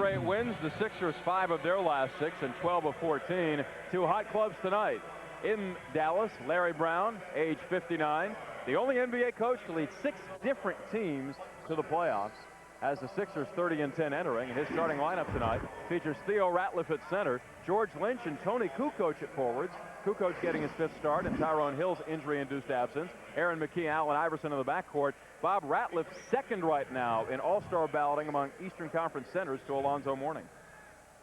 straight wins. The Sixers 5 of their last 6 and 12 of 14. Two hot clubs tonight. In Dallas, Larry Brown, age 59, the only NBA coach to lead 6 different teams to the playoffs, has the Sixers 30-10 entering. His starting lineup tonight features Theo Ratliff at center, George Lynch and Tony Kukoc at forwards. Kukoc getting his 5th start and Tyrone Hill's injury-induced absence. Aaron McKee, Allen Iverson in the backcourt. Bob Ratliff second right now in all-star balloting among Eastern Conference centers to Alonzo Mourning.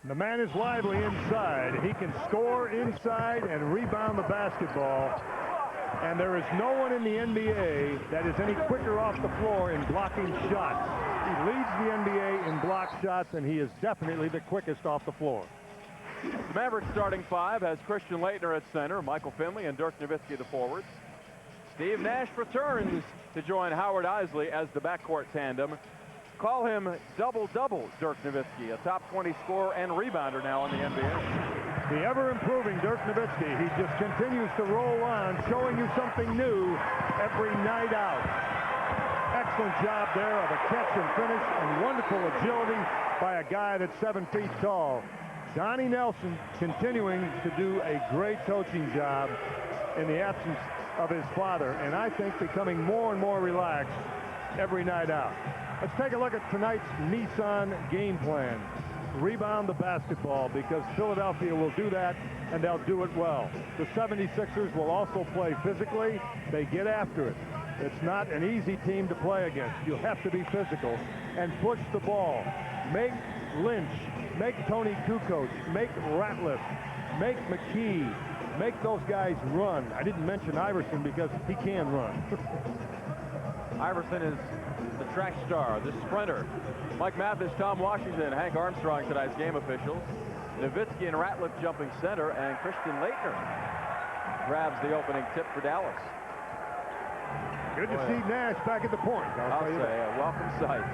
The man is lively inside. He can score inside and rebound the basketball. And there is no one in the NBA that is any quicker off the floor in blocking shots. He leads the NBA in block shots, and he is definitely the quickest off the floor. The Mavericks starting 5 has Christian Laettner at center, Michael Finley and Dirk Nowitzki the forwards. Steve Nash returns to join Howard Isley as the backcourt tandem. Call him double-double Dirk Nowitzki, a top 20 scorer and rebounder now in the NBA. The ever-improving Dirk Nowitzki. He just continues to roll on, showing you something new every night out. Excellent job there of a catch and finish and wonderful agility by a guy that's 7 feet tall. Donnie Nelson continuing to do a great coaching job in the absence of his father, and I think becoming more and more relaxed every night out. Let's take a look at tonight's Nissan game plan. Rebound the basketball, because Philadelphia will do that, and they'll do it well. The 76ers will also play physically. They get after it. It's not an easy team to play against. You have to be physical and push the ball. Make Lynch, make Tony Kukoc, make Ratliff, make McKee, make those guys run. I didn't mention Iverson because he can run. Iverson is the track star, the sprinter. Mike Mathis, Tom Washington, Hank Armstrong, tonight's game officials. Nowitzki and Ratliff jumping center, and Christian Laettner grabs the opening tip for Dallas. Good to see Nash back at the point. I'll say a welcome sight.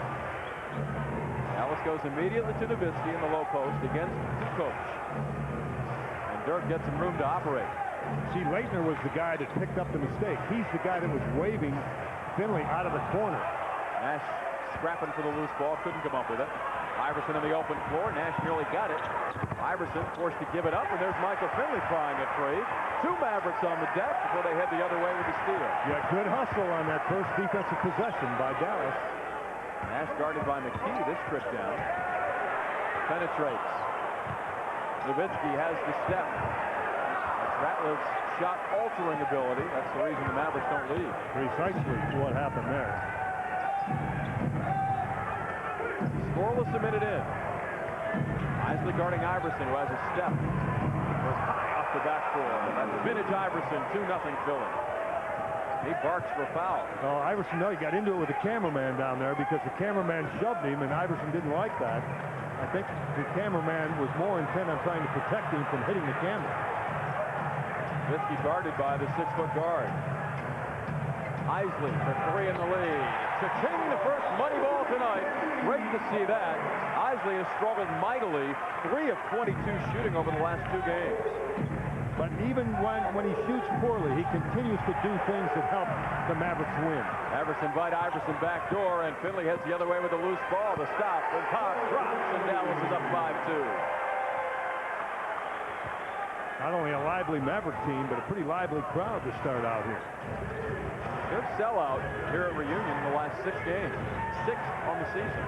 Dallas goes immediately to Nowitzki in the low post against Kukoc. And Dirk gets some room to operate. See, Laettner was the guy that picked up the mistake. He's the guy that was waving Finley out of the corner. Nash scrapping for the loose ball, couldn't come up with it. Iverson in the open floor. Nash nearly got it. Iverson forced to give it up, and there's Michael Finley trying a three. 2 Mavericks on the deck before they head the other way with the steal. Yeah, good hustle on that first defensive possession by Dallas. Nash guarded by McKee this trip down. Penetrates. Nowitzki has the step. That's Ratliff's shot altering ability. That's the reason the Mavericks don't lead. Precisely what happened there. Scoreless a minute in. Isley guarding Iverson, who has a step. Was high off the backboard. That's vintage Iverson, 2-0 Philly. He barks for foul. Oh, Iverson, no, he got into it with the cameraman down there because the cameraman shoved him, and Iverson didn't like that. I think the cameraman was more intent on trying to protect him from hitting the camera. Nowitzki guarded by the 6-foot guard. Isley for 3 in the lead. Cha-ching, the first money ball tonight. Great to see that. Isley has struggled mightily. 3 of 22 shooting over the last 2 games. But even when he shoots poorly, he continues to do things that help the Mavericks win. Mavericks invite Iverson back door, and Finley heads the other way with a loose ball. The stop, and Pop drops, and Dallas is up 5-2. Not only a lively Maverick team, but a pretty lively crowd to start out here. Good sellout here at Reunion in the last 6 games. 6 on the season.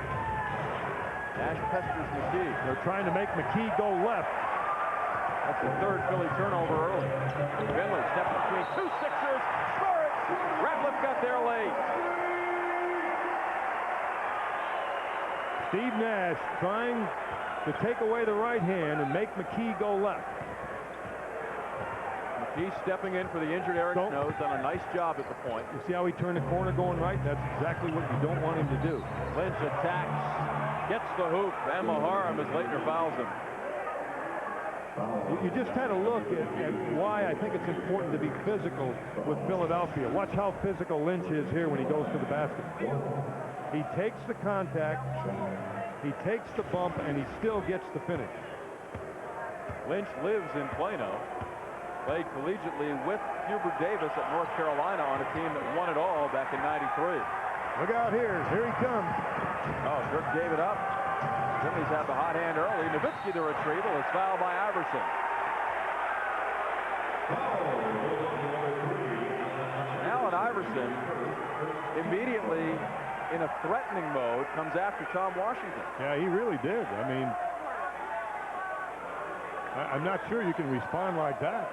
Nash pesters McKee. They're trying to make McKee go left. That's the 3rd Philly turnover early. Finley steps between 2 Sixers. Score it! Ratliff got there late. Steve Nash trying to take away the right hand and make McKee go left. He's stepping in for the injured Eric Snow. Done a nice job at the point. You see how he turned the corner going right? That's exactly what you don't want him to do. Lynch attacks, gets the hoop, and Maharam as Laettner fouls him. You just had a look at why I think it's important to be physical with Philadelphia. Watch how physical Lynch is here when he goes to the basket. He takes the contact, he takes the bump, and he still gets the finish. Lynch lives in Plano. Played collegiately with Hubert Davis at North Carolina on a team that won it all back in '93. Look out here. Here he comes. Oh, Dirk gave it up. Finley's had the hot hand early. Nowitzki, the retrieval, is fouled by Iverson. Allen Iverson, immediately in a threatening mode, comes after Tom Washington. Yeah, he really did. I mean, I'm not sure you can respond like that.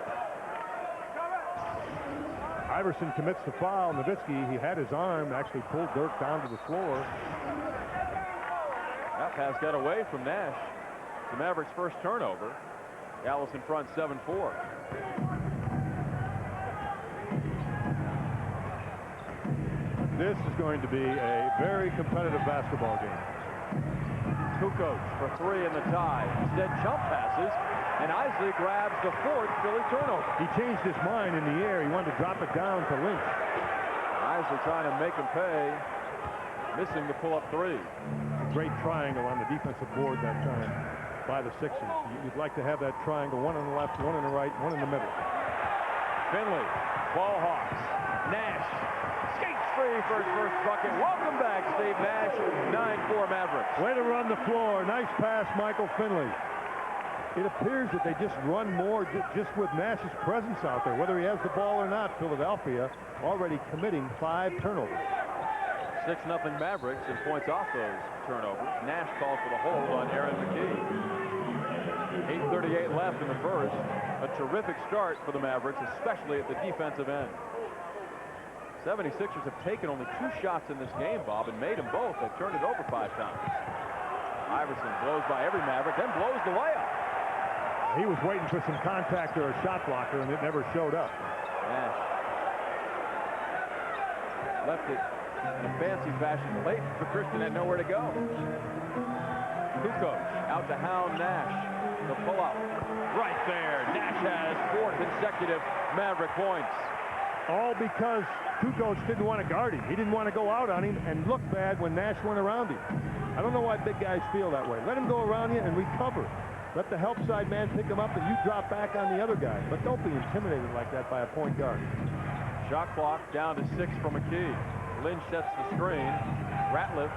Iverson commits the foul. Nowitzki, he had his arm, actually pulled Dirk down to the floor. That pass got away from Nash. The Mavericks' first turnover. Dallas in front 7-4. This is going to be a very competitive basketball game. KUKOC for three in the tie. Instead, jump passes, and Isley grabs the fourth Philly turnover. He changed his mind in the air. He wanted to drop it down to Lynch. Isley trying to make him pay, missing the pull-up three. Great triangle on the defensive board that time by the Sixers. You'd like to have that triangle, one on the left, one on the right, one in the middle. Finley, ball hawks. Nash skates free for his first bucket. Welcome back, Steve Nash. 9-4 Mavericks. Way to run the floor. Nice pass, Michael Finley. It appears that they just run more just with Nash's presence out there. Whether he has the ball or not, Philadelphia already committing 5 turnovers. 6-0 Mavericks, and points off those turnovers. Nash called for the hold on Aaron McKee. 8:38 left in the first. A terrific start for the Mavericks, especially at the defensive end. 76ers have taken only 2 shots in this game, Bob, and made them both. They've turned it over 5 times. Iverson blows by every Maverick, then blows the layup. He was waiting for some contact or a shot blocker, and it never showed up. Nash left it in a fancy fashion late for Christian, had nowhere to go. KUKOC out to hound Nash. The pull-up right there. Nash has 4 consecutive Maverick points. All because KUKOC didn't want to guard him. He didn't want to go out on him and look bad when Nash went around him. I don't know why big guys feel that way. Let him go around you and recover. Let the help side man pick him up and you drop back on the other guy. But don't be intimidated like that by a point guard. Shot clock down to 6 for McKee. Lynch sets the screen. Ratliff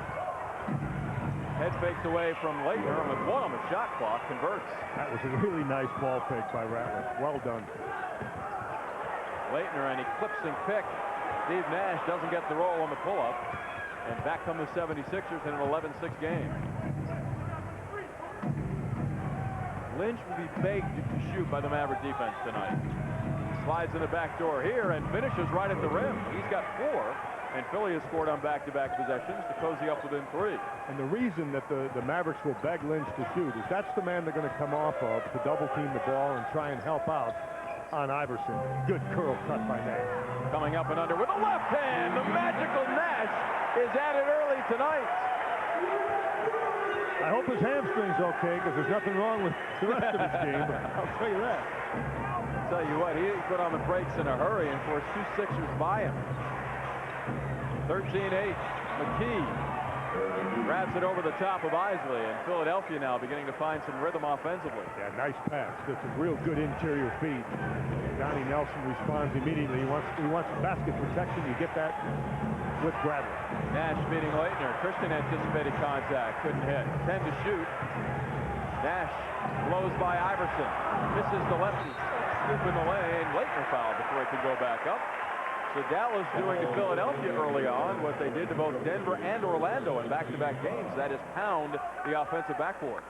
head fakes away from Leitner, and with 1 on the shot clock, converts. That was a really nice ball fake by Ratliff. Well done. Leitner, and he clips and pick. Steve Nash doesn't get the roll on the pull-up, and back come the 76ers in an 11-6 game. Lynch will be begged to shoot by the Maverick defense tonight. Slides in the back door here and finishes right at the rim. He's got 4, and Philly has scored on back-to-back possessions to cozy up within 3. And the reason that the Mavericks will beg Lynch to shoot is that's the man they're going to come off of to double-team the ball and try and help out on Iverson. Good curl cut by Nash. Coming up and under with a left hand. The magical Nash is at it early tonight. I hope his hamstring's okay, because there's nothing wrong with the rest of his game, but I'll tell you that. I'll tell you what, he put on the brakes in a hurry and forced 2 Sixers by him. 13-8. McKee grabs it over the top of Isley, and Philadelphia now beginning to find some rhythm offensively. Yeah, nice pass. That's a real good interior feed. Donnie Nelson responds immediately. He wants basket protection. You get that with Bradley. Nash meeting Leitner. Christian anticipated contact, couldn't hit. 10 to shoot. Nash blows by Iverson. Misses the lefty. Scoop in the lane. Leitner fouled before he could go back up. So Dallas doing to Philadelphia early on what they did to both Denver and Orlando in back-to-back games. That is pound the offensive backboard.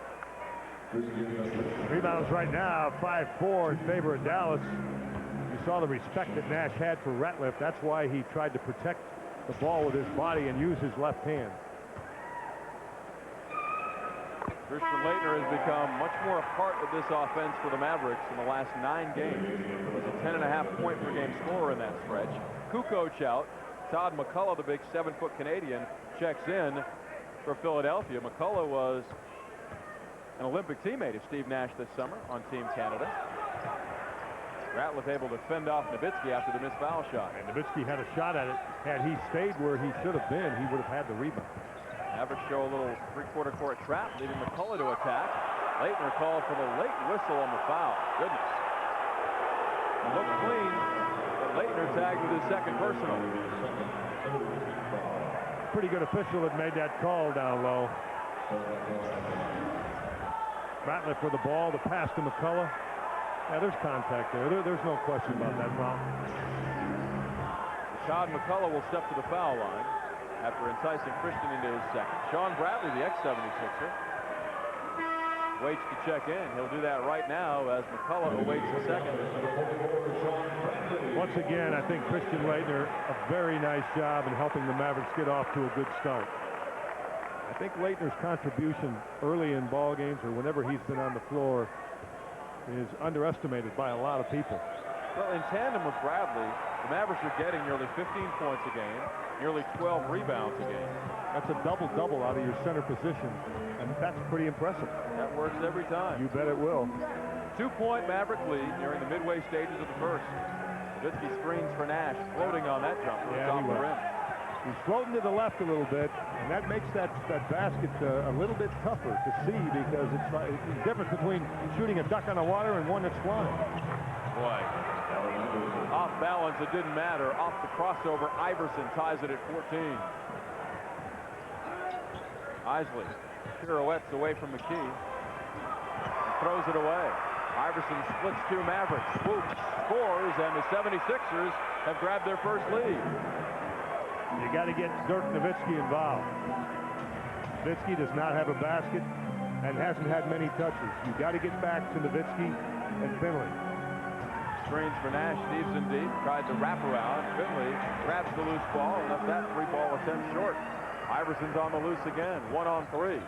Rebounds right now, 5-4 in favor of Dallas. You saw the respect that Nash had for Ratliff. That's why he tried to protect the ball with his body and use his left hand. Christian Leitner has become much more a part of this offense for the Mavericks in the last 9 games. He was a 10.5 point per game scorer in that stretch. KUKOC out. Todd McCullough, the big 7-foot Canadian, checks in for Philadelphia. McCullough was an Olympic teammate of Steve Nash this summer on Team Canada. Ratliff able to fend off Nowitzki after the missed foul shot. And Nowitzki had a shot at it. Had he stayed where he should have been, he would have had the rebound. Mavericks show a little 3/4 court trap, leaving McCullough to attack. Leitner called for the late whistle on the foul. Goodness. It looked clean, but Leitner tagged with his second personal. Pretty good official that made that call down low. Ratliff with the ball, the pass to McCullough. Yeah, there's contact there. There's no question about that foul. Todd McCullough will step to the foul line after enticing Christian into his second. Sean Bradley, the ex-76er, waits to check in. He'll do that right now as McCullough awaits the second. Once again, I think Christian Leitner, a very nice job in helping the Mavericks get off to a good start. I think Leitner's contribution early in ball games or whenever he's been on the floor is underestimated by a lot of people. Well, in tandem with Bradley, the Mavericks are getting nearly 15 points a game, nearly 12 rebounds a game. That's a double-double out of your center position, and that's pretty impressive. That works every time. You bet it will. 2-point Maverick lead nearing the midway stages of the first. Nowitzki screens for Nash, floating on that jumper atop the rim. He's floating to the left a little bit, and that makes that basket a little bit tougher to see because it's the difference between shooting a duck on the water and one that's flying. Boy. Off balance, it didn't matter. Off the crossover, Iverson ties it at 14. Isley pirouettes away from McKee and throws it away. Iverson splits two Mavericks, swoops, scores, and the 76ers have grabbed their first lead. You got to get DIRK Nowitzki involved. Nowitzki does not have a basket and hasn't had many touches. You got to get back to Nowitzki and Finley. Screens for Nash, Stevenson deep, tried to wrap around. Finley grabs the loose ball and left that three-ball attempt short. Iverson's on the loose again, 1-on-3.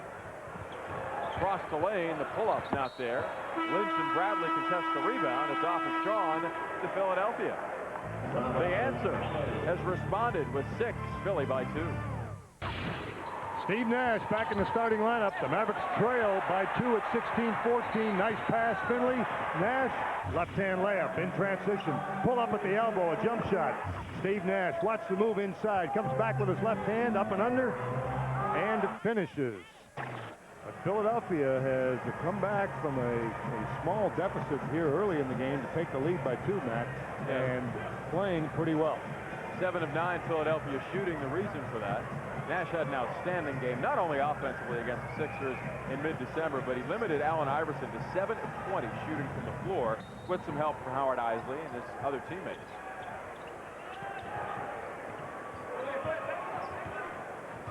Across the lane, the pull-up's not there. Lynch and Bradley contest the rebound. It's off of Sean to Philadelphia. The answer has responded with 6, Philly by 2. Steve Nash back in the starting lineup. The Mavericks trail by 2 at 16-14. Nice pass, Finley. Nash, left-hand layup in transition. Pull up at the elbow, a jump shot. Steve Nash, watch the move inside. Comes back with his left hand, up and under, and finishes. But Philadelphia has come back from a small deficit here early in the game to take the lead by 2, Matt, and playing pretty well. 7 of 9 Philadelphia shooting, the reason for that. Nash had an outstanding game, not only offensively against the Sixers in mid-December, but he limited Allen Iverson to 7 of 20 shooting from the floor with some help from Howard Isley and his other teammates.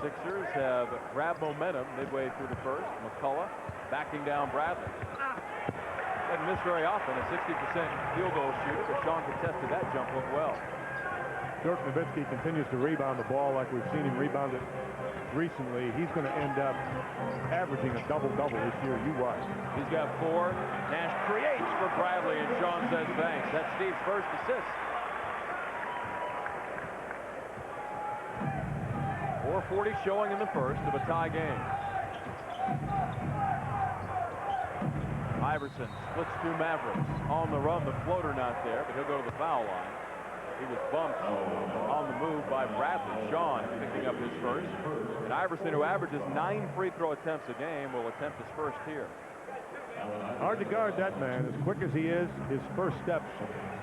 Sixers have grabbed momentum midway through the first. McCullough backing down Bradley. Doesn't miss very often, a 60% field goal shooter, but Sean contested that jump hook well. DIRK Nowitzki continues to rebound the ball like we've seen him rebound it recently. He's going to end up averaging a double-double this year. You watch. He's got 4. Nash creates for Bradley, and Sean says thanks. That's Steve's first assist. 4:40 showing in the first of a tie game. Iverson splits 2 Mavericks. On the run, the floater not there, but he'll go to the foul line. He was bumped on the move by Bradley. Sean picking up his first. And Iverson, who averages 9 free throw attempts a game, will attempt his first here. Hard to guard that man. As quick as he is, his first step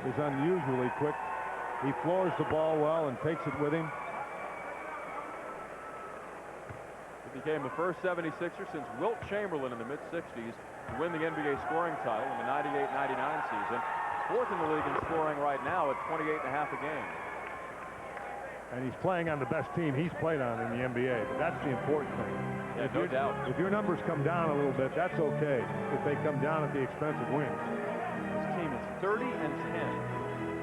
is unusually quick. He floors the ball well and takes it with him. He became the first 76er since Wilt Chamberlain in the mid-60s to win the NBA scoring title in the 98-99 season. 4th in the league in scoring right now at 28.5 a game. And he's playing on the best team he's played on in the NBA. But that's the important thing. Yeah, no doubt. If your numbers come down a little bit, that's okay. If they come down at the expense of wins. This team is 30 and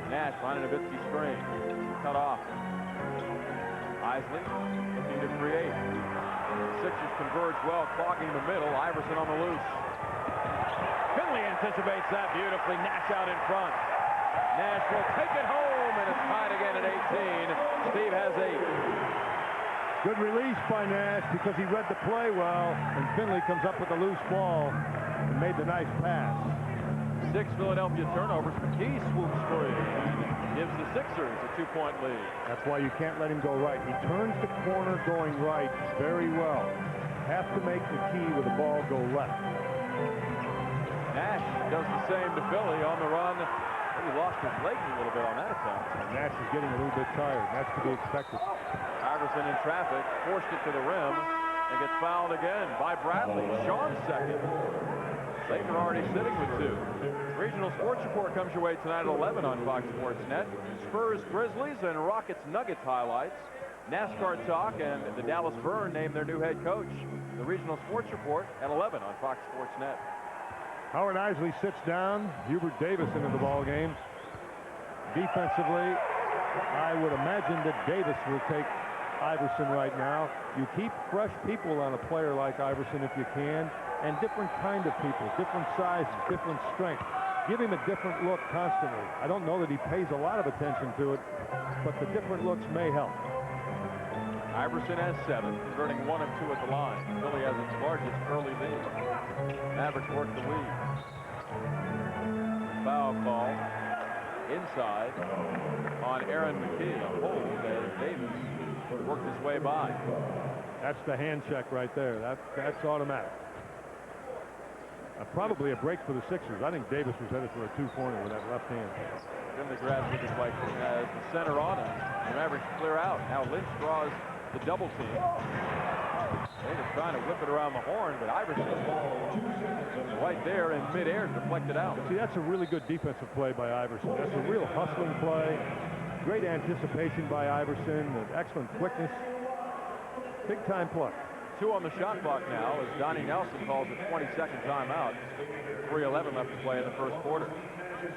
10. Nash finding a Nowitzki screen. Cut off. Isley looking to create. Sixers converge well, clogging the middle. Iverson on the loose. Finley anticipates that beautifully. Nash out in front. Nash will take it home, and it's tied again at 18. Steve has 8. Good release by Nash because he read the play well, and Finley comes up with a loose ball and made the nice pass. 6 Philadelphia turnovers. McKee swoops free. Gives the Sixers a 2-point lead. That's why you can't let him go right. He turns the corner going right very well. Have to make McKee with the ball go left. Nash does the same to Philly on the run. He lost his leg a little bit on that attempt. And Nash is getting a little bit tired. That's to be expected. Iverson in traffic, forced it to the rim. and gets fouled again by Bradley. Sean's second. Laker already sitting with 2. Regional Sports Report comes your way tonight at 11 on Fox Sports Net. Spurs, Grizzlies, and Rockets, Nuggets highlights. NASCAR talk, and the Dallas Burn named their new head coach. The Regional Sports Report at 11 on Fox Sports Net. Howard Isley sits down. Hubert Davis into the ball game. Defensively, I would imagine that Davis will take Iverson right now. You keep fresh people on a player like Iverson if you can, and different kind of people, different sizes, different strength. Give him a different look constantly. I don't know that he pays a lot of attention to it, but the different looks may help. Iverson has 7, converting 1 of 2 at the line. Philly has its largest early lead. Mavericks work the lead. Foul call inside on Aaron McKee. A hold as Davis worked his way by. That's the hand check right there. That's automatic. Probably a break for the Sixers. I think Davis was headed for a 2-pointer with that left hand. Finley grabs the deflection as the center on him. The Mavericks clear out. Now Lynch draws the double team. Davis trying to whip it around the horn, but Iverson right there in midair deflected out. See, that's a really good defensive play by Iverson. That's a real hustling play. Great anticipation by Iverson. Excellent quickness. Big time play. 2 on the shot clock now as Donnie Nelson calls a 20-second timeout. 3:11 left to play in the first quarter.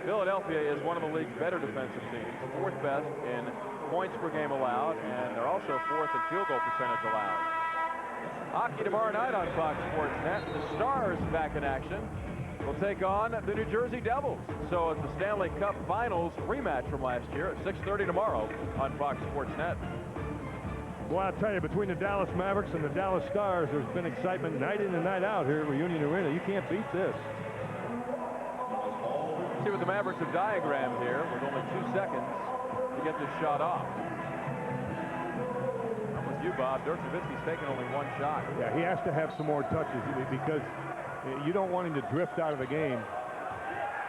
Philadelphia is one of the league's better defensive teams, 4th best in points per game allowed, and they're also 4th in field goal percentage allowed. Hockey tomorrow night on Fox Sports Net. The Stars back in action will take on the New Jersey Devils. So it's the Stanley Cup Finals rematch from last year at 6:30 tomorrow on Fox Sports Net. Well, I'll tell you, between the Dallas Mavericks and the Dallas Stars, there's been excitement night in and night out here at Reunion Arena. You can't beat this. See what the Mavericks have diagrammed here with only 2 seconds to get this shot off. I'm with you, Bob. Dirk Nowitzki's taken only 1 shot. Yeah, he has to have some more touches because you don't want him to drift out of the game.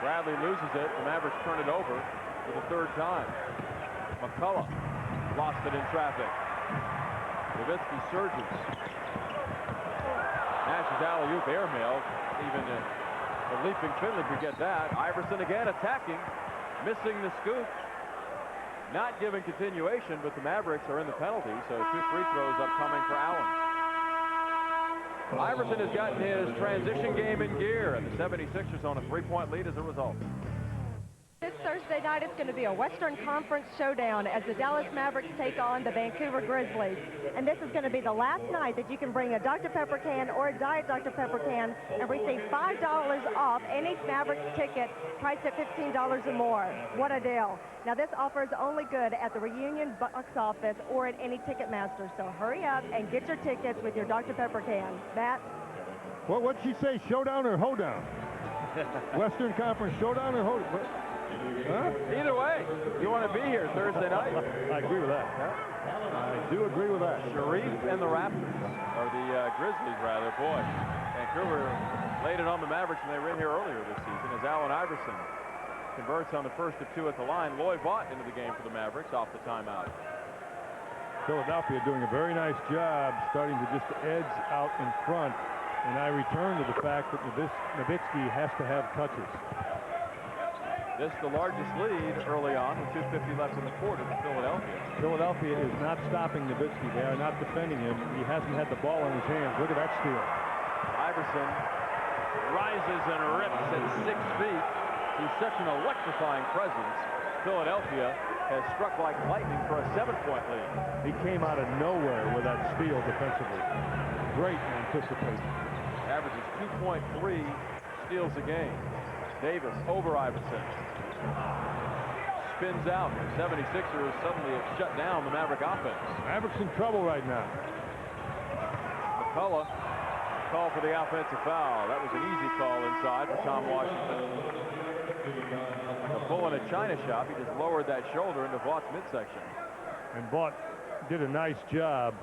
Bradley loses it. The Mavericks turn it over for the 3rd time. McCullough lost it in traffic. Nowitzki surges. Nash's alley-oop airmail. Even the leaping Finley could get that. Iverson again attacking, missing the scoop. Not giving continuation, but the Mavericks are in the penalty, so 2 free throws upcoming for Allen. Iverson has gotten his transition game in gear, and the 76ers on a 3-point lead as a result. This Thursday night, it's going to be a Western Conference showdown as the Dallas Mavericks take on the Vancouver Grizzlies. And this is going to be the last night that you can bring a Dr. Pepper can or a Diet Dr. Pepper can and receive $5 off any Mavericks ticket priced at $15 or more. What a deal. Now, this offer is only good at the Reunion box office or at any Ticketmaster. So hurry up and get your tickets with your Dr. Pepper can. Matt? Well, what'd she say, showdown or hoedown? Western Conference showdown or hoedown? Huh? Either way, you want to be here Thursday night. I agree with that. I do agree with that. Sharif and the Raptors, or the Grizzlies rather. Boy, Vancouver laid it on the Mavericks when they were in here earlier this season as Allen Iverson converts on the first of 2 at the line. Loy Vaught into the game for the Mavericks off the timeout. Philadelphia doing a very nice job starting to just edge out in front, and I return to the fact that Nowitzki has to have touches. This is the largest lead early on with 2:50 left in the quarter for Philadelphia. Philadelphia is not stopping Nowitzki. They are not defending him. He hasn't had the ball in his hands. Look at that steal. Iverson rises and rips at 6 feet. He's such an electrifying presence. Philadelphia has struck like lightning for a 7-point lead. He came out of nowhere with that steal defensively. Great anticipation. Averages 2.3 steals a game. Davis over Iverson. Spins out. 76ers suddenly have shut down the Maverick offense. Mavericks in trouble right now. McCullough called for the offensive foul. That was an easy call inside for Tom Washington. A bull in a china shop. He just lowered that shoulder into Vaught's midsection. And Vaught did a nice job.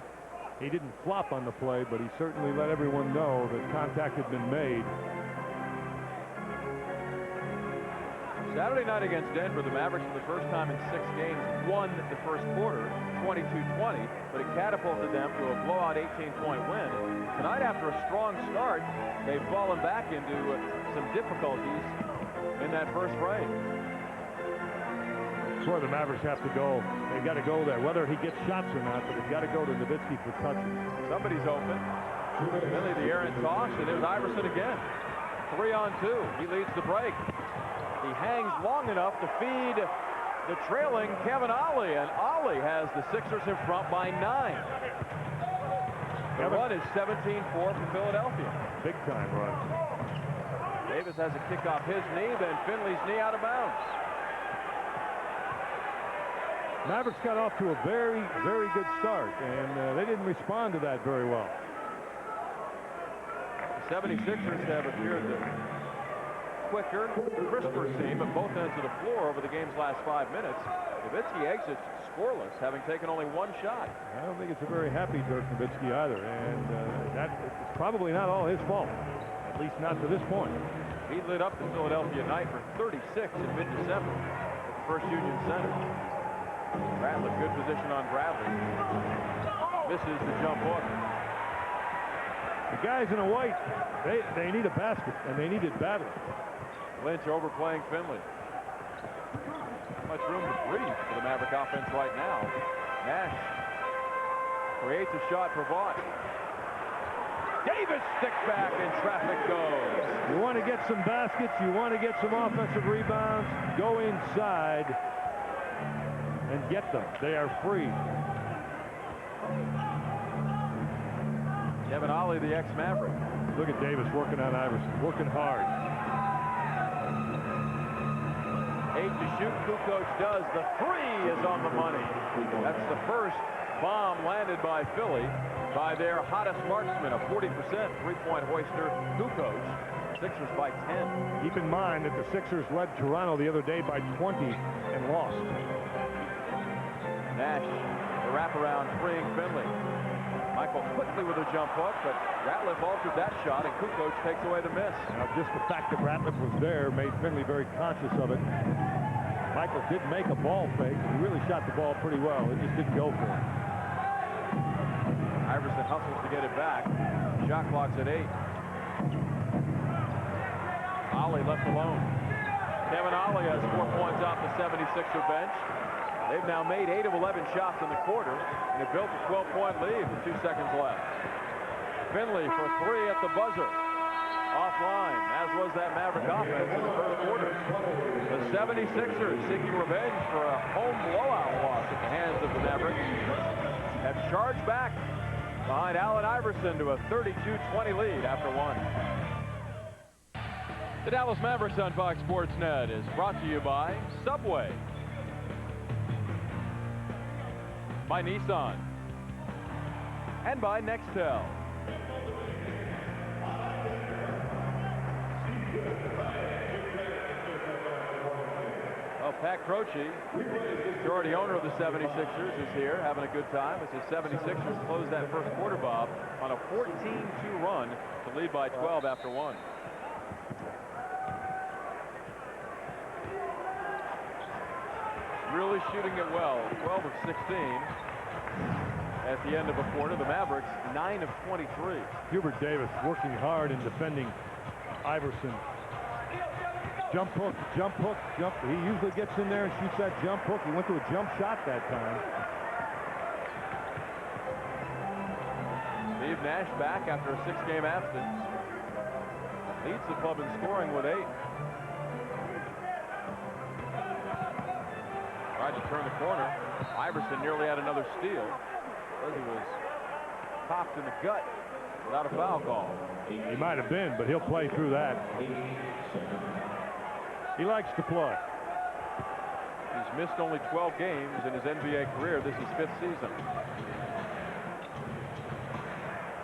He didn't flop on the play, but he certainly let everyone know that contact had been made. Saturday night against Denver, the Mavericks for the first time in 6 games won the first quarter, 22-20, but it catapulted them to a blowout 18-point win. Tonight, after a strong start, they've fallen back into some difficulties in that first frame. That's where the Mavericks have to go. They've got to go there, whether he gets shots or not, but they've got to go to Nowitzki for touches. Somebody's open. Finley, the errant toss, and there's Iverson again. 3-on-2. He leads the break. He hangs long enough to feed the trailing Kevin Ollie, and Ollie has the Sixers in front by 9. The run is 17-4 for Philadelphia. Big time run. Davis has a kick off his knee, then Finley's knee out of bounds. Mavericks got off to a very, very good start, and they didn't respond to that very well. The 76ers have appeared the quicker, crisper team at both ends of the floor over the game's last 5 minutes. Nowitzki exits scoreless, having taken only 1 shot. I don't think it's a very happy Dirk Nowitzki either, and that's probably not all his fault, at least not to this point. He lit up the Philadelphia night for 36 in mid-December at the First Union Center. Bradley, good position on Bradley. Misses the jump hook. The guys in a white, they need a basket, and they need it badly. Lynch overplaying Finley. Not much room to breathe for the Maverick offense right now. Nash creates a shot for Vaught. Davis stick back and traffic goes. You want to get some baskets, you want to get some offensive rebounds, go inside and get them. They are free. Kevin Ollie, the ex-Maverick. Look at Davis working on Iverson, working hard. 8 to shoot. KUKOC does. The 3 is on the money. That's the first bomb landed by Philly by their hottest marksman, a 40% three-point hoister, KUKOC. Sixers by 10. Keep in mind that the Sixers led Toronto the other day by 20 and lost. Nash, the wraparound, freeing Finley. Michael quickly with a jump hook, but Ratliff altered that shot, and KUKOC takes away the miss. Now, just the fact that Ratliff was there made Finley very conscious of it. Michael did make a ball fake. He really shot the ball pretty well. It just didn't go for him. Iverson hustles to get it back. Shot clock's at 8. Ollie left alone. Kevin Ollie has 4 points off the 76er bench. They've now made 8 of 11 shots in the quarter, and have built a 12-point lead with 2 seconds left. Finley for 3 at the buzzer. Offline, as was that Maverick offense in the first quarter. The 76ers seeking revenge for a home blowout loss at the hands of the Mavericks have charged back behind Allen Iverson to a 32-20 lead after 1. The Dallas Mavericks on Fox Sports Net is brought to you by Subway, by Nissan, and by Nextel. Well, Pat Croce, majority owner of the 76ers, is here having a good time as the 76ers close that first quarter, Bob, on a 14-2 run to lead by 12 after 1. Really shooting it well. 12 of 16 at the end of a quarter. The Mavericks 9 of 23. Hubert Davis working hard in defending Iverson. Jump hook, jump hook, jump. He usually gets in there and shoots that jump hook. He went to a jump shot that time. Steve Nash back after a 6-game absence. Leads the club in scoring with 8. Tried to turn the corner. Iverson nearly had another steal as he was popped in the gut without a foul call. He might have been, but he'll play through that. He likes to play. He's missed only 12 games in his NBA career. This is 5th season.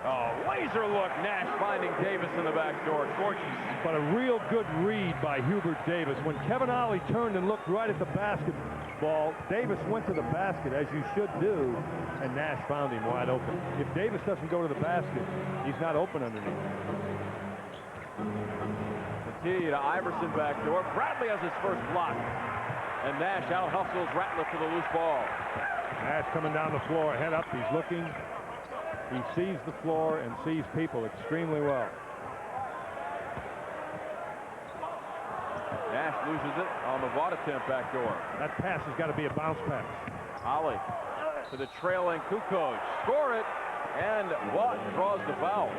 Oh, laser look. Nash finding Davis in the back door. Gorgeous. But a real good read by Hubert Davis. When Kevin Ollie turned and looked right at the basketball, Davis went to the basket, as you should do, and Nash found him wide open. If Davis doesn't go to the basket, he's not open underneath. The key to Iverson backdoor. Bradley has his first block. And Nash out-hustles Ratliff for the loose ball. Nash coming down the floor, head up, he's looking. He sees the floor and sees people extremely well. Nash loses it on the Vaught attempt backdoor. That pass has got to be a bounce pass. Ollie to the trailing KUKOC. Score it, and Vaught draws the foul.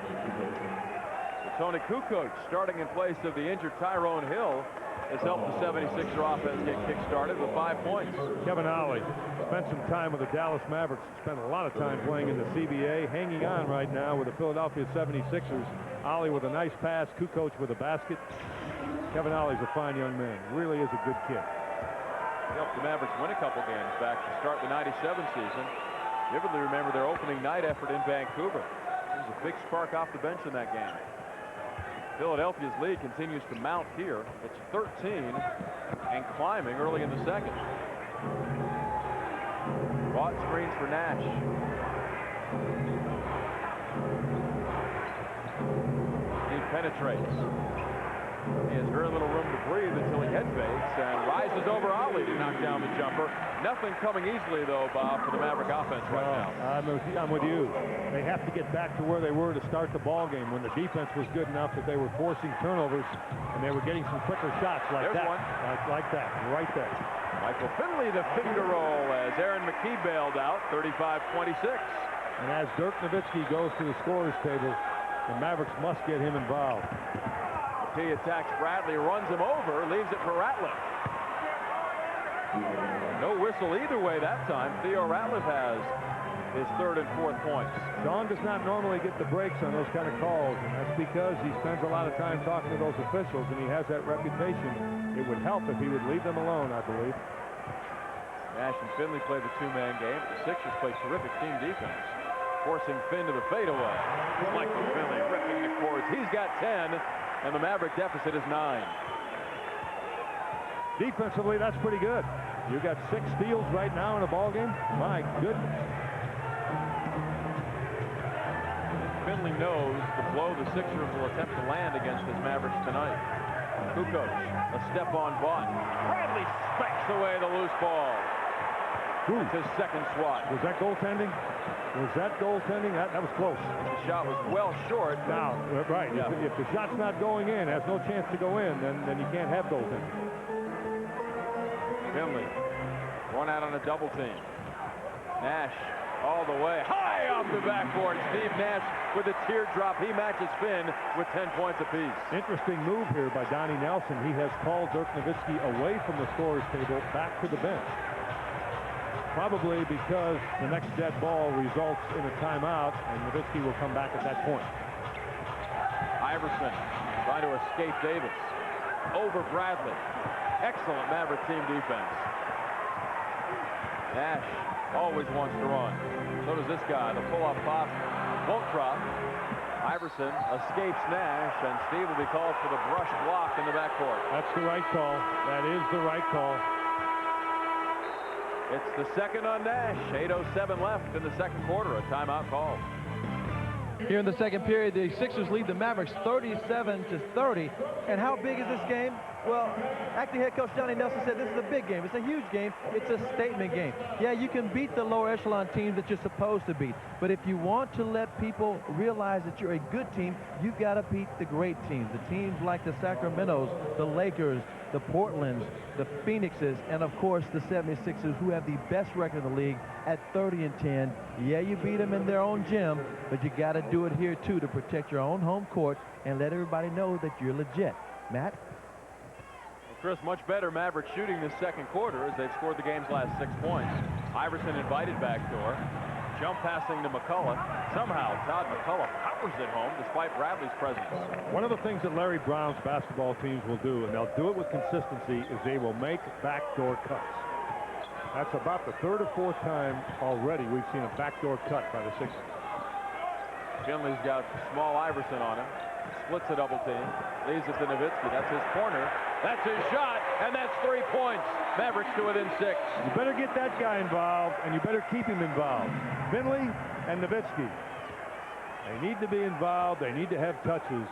Tony KUKOC, starting in place of the injured Tyrone Hill, has helped the 76er offense get kick-started with 5 points. Kevin Ollie spent some time with the Dallas Mavericks. Spent a lot of time playing in the CBA, hanging on right now with the Philadelphia 76ers. Ollie with a nice pass, KUKOC with a basket. Kevin Ollie's a fine young man. Really is a good kid. He helped the Mavericks win a couple games back to start the '97 season. Vividly remember their opening night effort in Vancouver. There was a big spark off the bench in that game. Philadelphia's lead continues to mount here. It's 13 and climbing early in the second. Vaught screens for Nash. He penetrates. He has very little room to breathe until he head fakes and rises over Ollie to knock down the jumper. Nothing coming easily, though, Bob, for the Maverick offense right now. I'm with you. They have to get back to where they were to start the ball game when the defense was good enough that they were forcing turnovers and they were getting some quicker shots like There's that. One. Like that, right there. Michael Finley, the finger roll as Aaron McKee bailed out, 35-26. And as Dirk Nowitzki goes to the scorer's table, the Mavericks must get him involved. He attacks Bradley, runs him over, leaves it for Ratliff. No whistle either way that time. Theo Ratliff has his third and fourth points. Sean does not normally get the breaks on those kind of calls, and that's because he spends a lot of time talking to those officials, and he has that reputation. It would help if he would leave them alone, I believe. Nash and Finley play the two-man game. The Sixers play terrific team defense, forcing Finn to the fadeaway. Michael Finley ripping the cords. He's got 10. And the Maverick deficit is 9. Defensively, that's pretty good. You got 6 steals right now in a ball game. My goodness. Finley knows the blow the Sixers will attempt to land against his Mavericks tonight. KUKOC, a step on Vaught. Bradley smacks away the loose ball. It's his second swat. Was that goaltending? Was that goaltending? That was close. The shot was well short. Now, right. Yeah. If the shot's not going in, has no chance to go in, then you can't have goaltending. Finley run out on a double team. Nash all the way. High off the backboard. Steve Nash with a teardrop. He matches Finn with 10 points apiece. Interesting move here by Donnie Nelson. He has called Dirk Nowitzki away from the scorer's table back to the bench. Probably because the next dead ball results in a timeout, and Nowitzki will come back at that point. Iverson trying to escape Davis. Over Bradley. Excellent Maverick team defense. Nash always wants to run. So does this guy. The pull-up pop won't drop. Iverson escapes Nash, and Steve will be called for the brush block in the backcourt. That's the right call. That is the right call. It's the second on Nash. 8:07 left in the second quarter. A timeout call. Here in the second period, the Sixers lead the Mavericks 37-30. And how big is this game? Well, acting head coach Johnny Nelson said this is a big game. It's a huge game. It's a statement game. Yeah, you can beat the lower echelon teams that you're supposed to beat. But if you want to let people realize that you're a good team, you've got to beat the great teams. The teams like the Sacramentos, the Lakers, the Portlands, the Phoenixes, and of course the 76ers, who have the best record in the league at 30-10. Yeah, you beat them in their own gym, but you got to do it here too to protect your own home court and let everybody know that you're legit. Matt? Chris, much better Mavericks shooting this second quarter as they've scored the game's last 6 points. Iverson invited backdoor. Jump passing to McCullough. Somehow Todd McCullough powers it home despite Bradley's presence. One of the things that Larry Brown's basketball teams will do, and they'll do it with consistency, is they will make backdoor cuts. That's about the third or fourth time already we've seen a backdoor cut by the Sixers. Finley's got small Iverson on him. Splits a double team. Leaves it to Nowitzki. That's his corner. That's his shot, and that's 3 points. Mavericks to within 6. You better get that guy involved, and you better keep him involved. Finley and Nowitzki. They need to be involved. They need to have touches.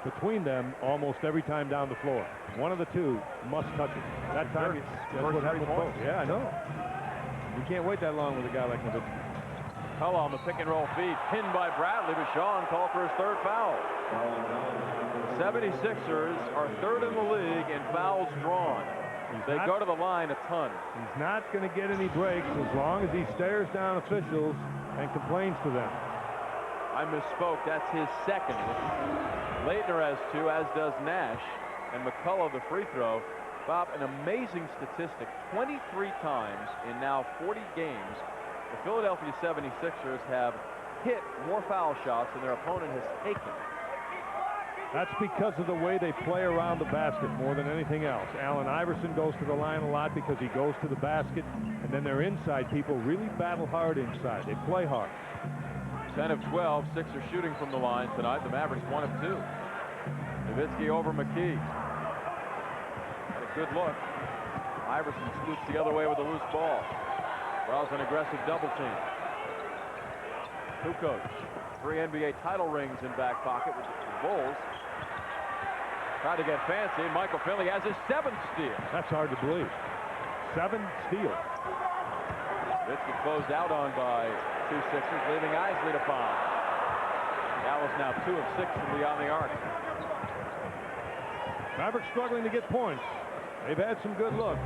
between them almost every time down the floor. One of the two must touch it. That time, that's what happened with both. Yeah, I know. You can't wait that long with a guy like Nowitzki. Hull on the pick and roll feed, pinned by Bradley, but Sean called for his third foul. 76ers are third in the league in fouls drawn. They go to the line a ton. He's not going to get any breaks as long as he stares down officials and complains to them. I misspoke. That's his second. Leitner has 2, as does Nash. And McCullough, the free throw. Bob, an amazing statistic. 23 times in now 40 games, the Philadelphia 76ers have hit more foul shots than their opponent has taken. That's because of the way they play around the basket more than anything else. Allen Iverson goes to the line a lot because he goes to the basket, and then their inside people really battle hard inside. They play hard. 10 of 12, Sixers shooting from the line tonight. The Mavericks 1 of 2. Nowitzki over McKee. Had a good look. Iverson scoots the other way with a loose ball. Draws an aggressive double team. KUKOC, 3 NBA title rings in back pocket with the Bulls. Tried to get fancy. Michael Finley has his 7th steal. That's hard to believe. 7 steals. Nowitzki closed out on by 2 Sixers, leaving Isley to find. Dallas now 2 of 6 from beyond the arc. Mavericks struggling to get points. They've had some good looks.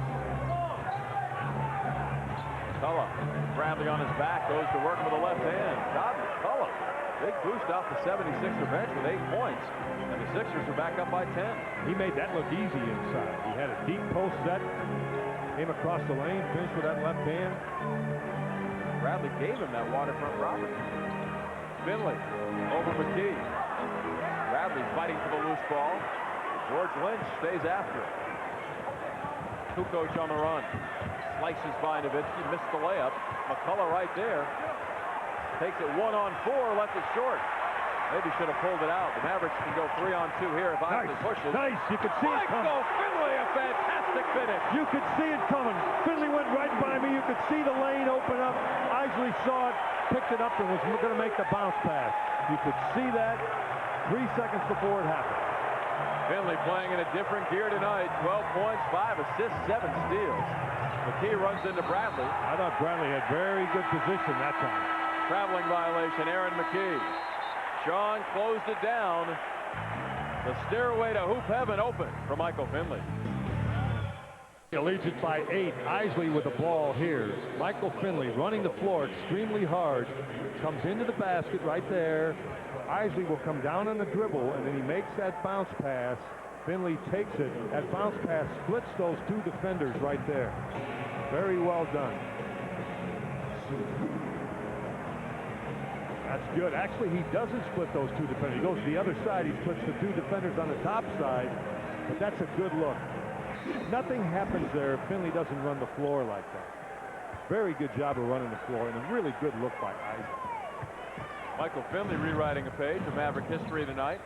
McCullough, Bradley on his back, goes to work with the left hand. Todd McCullough, big boost off the 76er bench with 8 points. And the Sixers are back up by 10. He made that look easy inside. He had a deep post set, came across the lane, finished with that left hand. Bradley gave him that waterfront robbery. Finley over McKee. Bradley fighting for the loose ball. George Lynch stays after it. KUKOC on the run. Slices by Nowitzki, missed the layup. McCullough right there. Takes it 1-on-4, left it short. Maybe should have pulled it out. The Mavericks can go 3-on-2 here if Isley pushes. Nice, you could see it coming. Michael Finley, a fantastic finish. You could see it coming. Finley went right by me. You could see the lane open up. Isley saw it, picked it up, and was going to make the bounce pass. You could see that 3 seconds before it happened. Finley playing in a different gear tonight. 12 points, 5 assists, 7 steals. McKee runs into Bradley. I thought Bradley had very good position that time. Traveling violation, Aaron McKee. Sean closed it down. The stairway to hoop heaven open for Michael Finley. He leads it by 8. Isley with the ball here. Michael Finley running the floor extremely hard. Comes into the basket right there. Isley will come down on the dribble, and then he makes that bounce pass. Finley takes it. That bounce pass splits those 2 defenders right there. Very well done. That's good. Actually, he doesn't split those 2 defenders. He goes to the other side. He splits the 2 defenders on the top side, but that's a good look. Nothing happens there if Finley doesn't run the floor like that. Very good job of running the floor, and a really good look by Isley. Michael Finley rewriting a page of Maverick history tonight.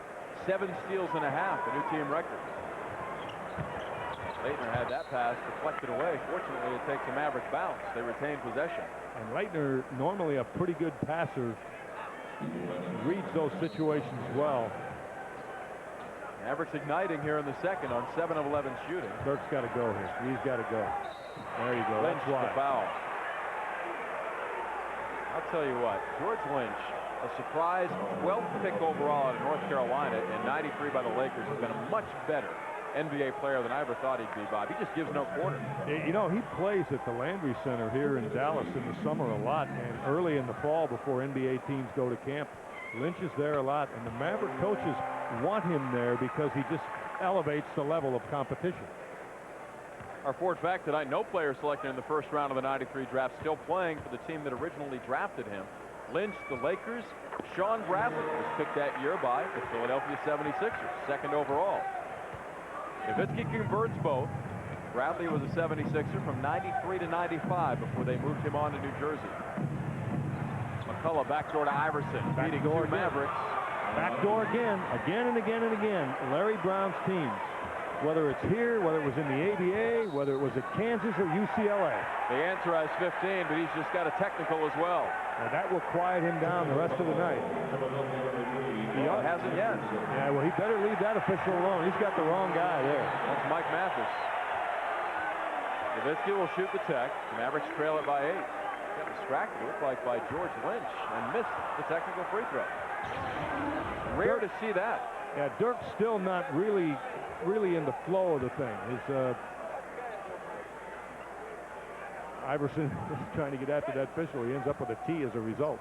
7 steals and a half, a new team record. Leitner had that pass deflected away. Fortunately, it takes a Maverick bounce. They retain possession. And Leitner, normally a pretty good passer, reads those situations well. Mavericks igniting here in the second on 7 of 11 shooting. Dirk's got to go here. He's got to go. There you go. Lynch That's why. the foul. I'll tell you what, George Lynch, a surprise 12th pick overall out of North Carolina and 93 by the Lakers, has been a much better NBA player than I ever thought he'd be, Bob. He just gives no quarter. You know, he plays at the Landry Center here in Dallas in the summer a lot, and early in the fall before NBA teams go to camp, Lynch is there a lot, and the Maverick coaches want him there because he just elevates the level of competition. Our fourth fact tonight, no player selected in the first round of the 93 draft still playing for the team that originally drafted him. Lynch, the Lakers. Sean Bradley was picked that year by the Philadelphia 76ers, 2nd overall. Nowitzki converts both. Bradley was a 76er from 93 to 95 before they moved him on to New Jersey. McCullough backdoor to Iverson, beating 2 Mavericks. Backdoor again and again and again. Larry Brown's teams, whether it's here, whether it was in the ABA, whether it was at Kansas or UCLA. The answer has 15, but he's just got a technical as well. And that will quiet him down the rest of the night. Well, hasn't yet. Yeah, well, he better leave that official alone. He's got the wrong guy there. That's Mike Mathis. Nowitzki will shoot the tech. The Mavericks trail it by 8. Got distracted, it looked like, by George Lynch and missed the technical free throw. Rare to see that. Yeah, Dirk's still not really in the flow of the thing. Iverson is trying to get after that official. He ends up with a T as a result.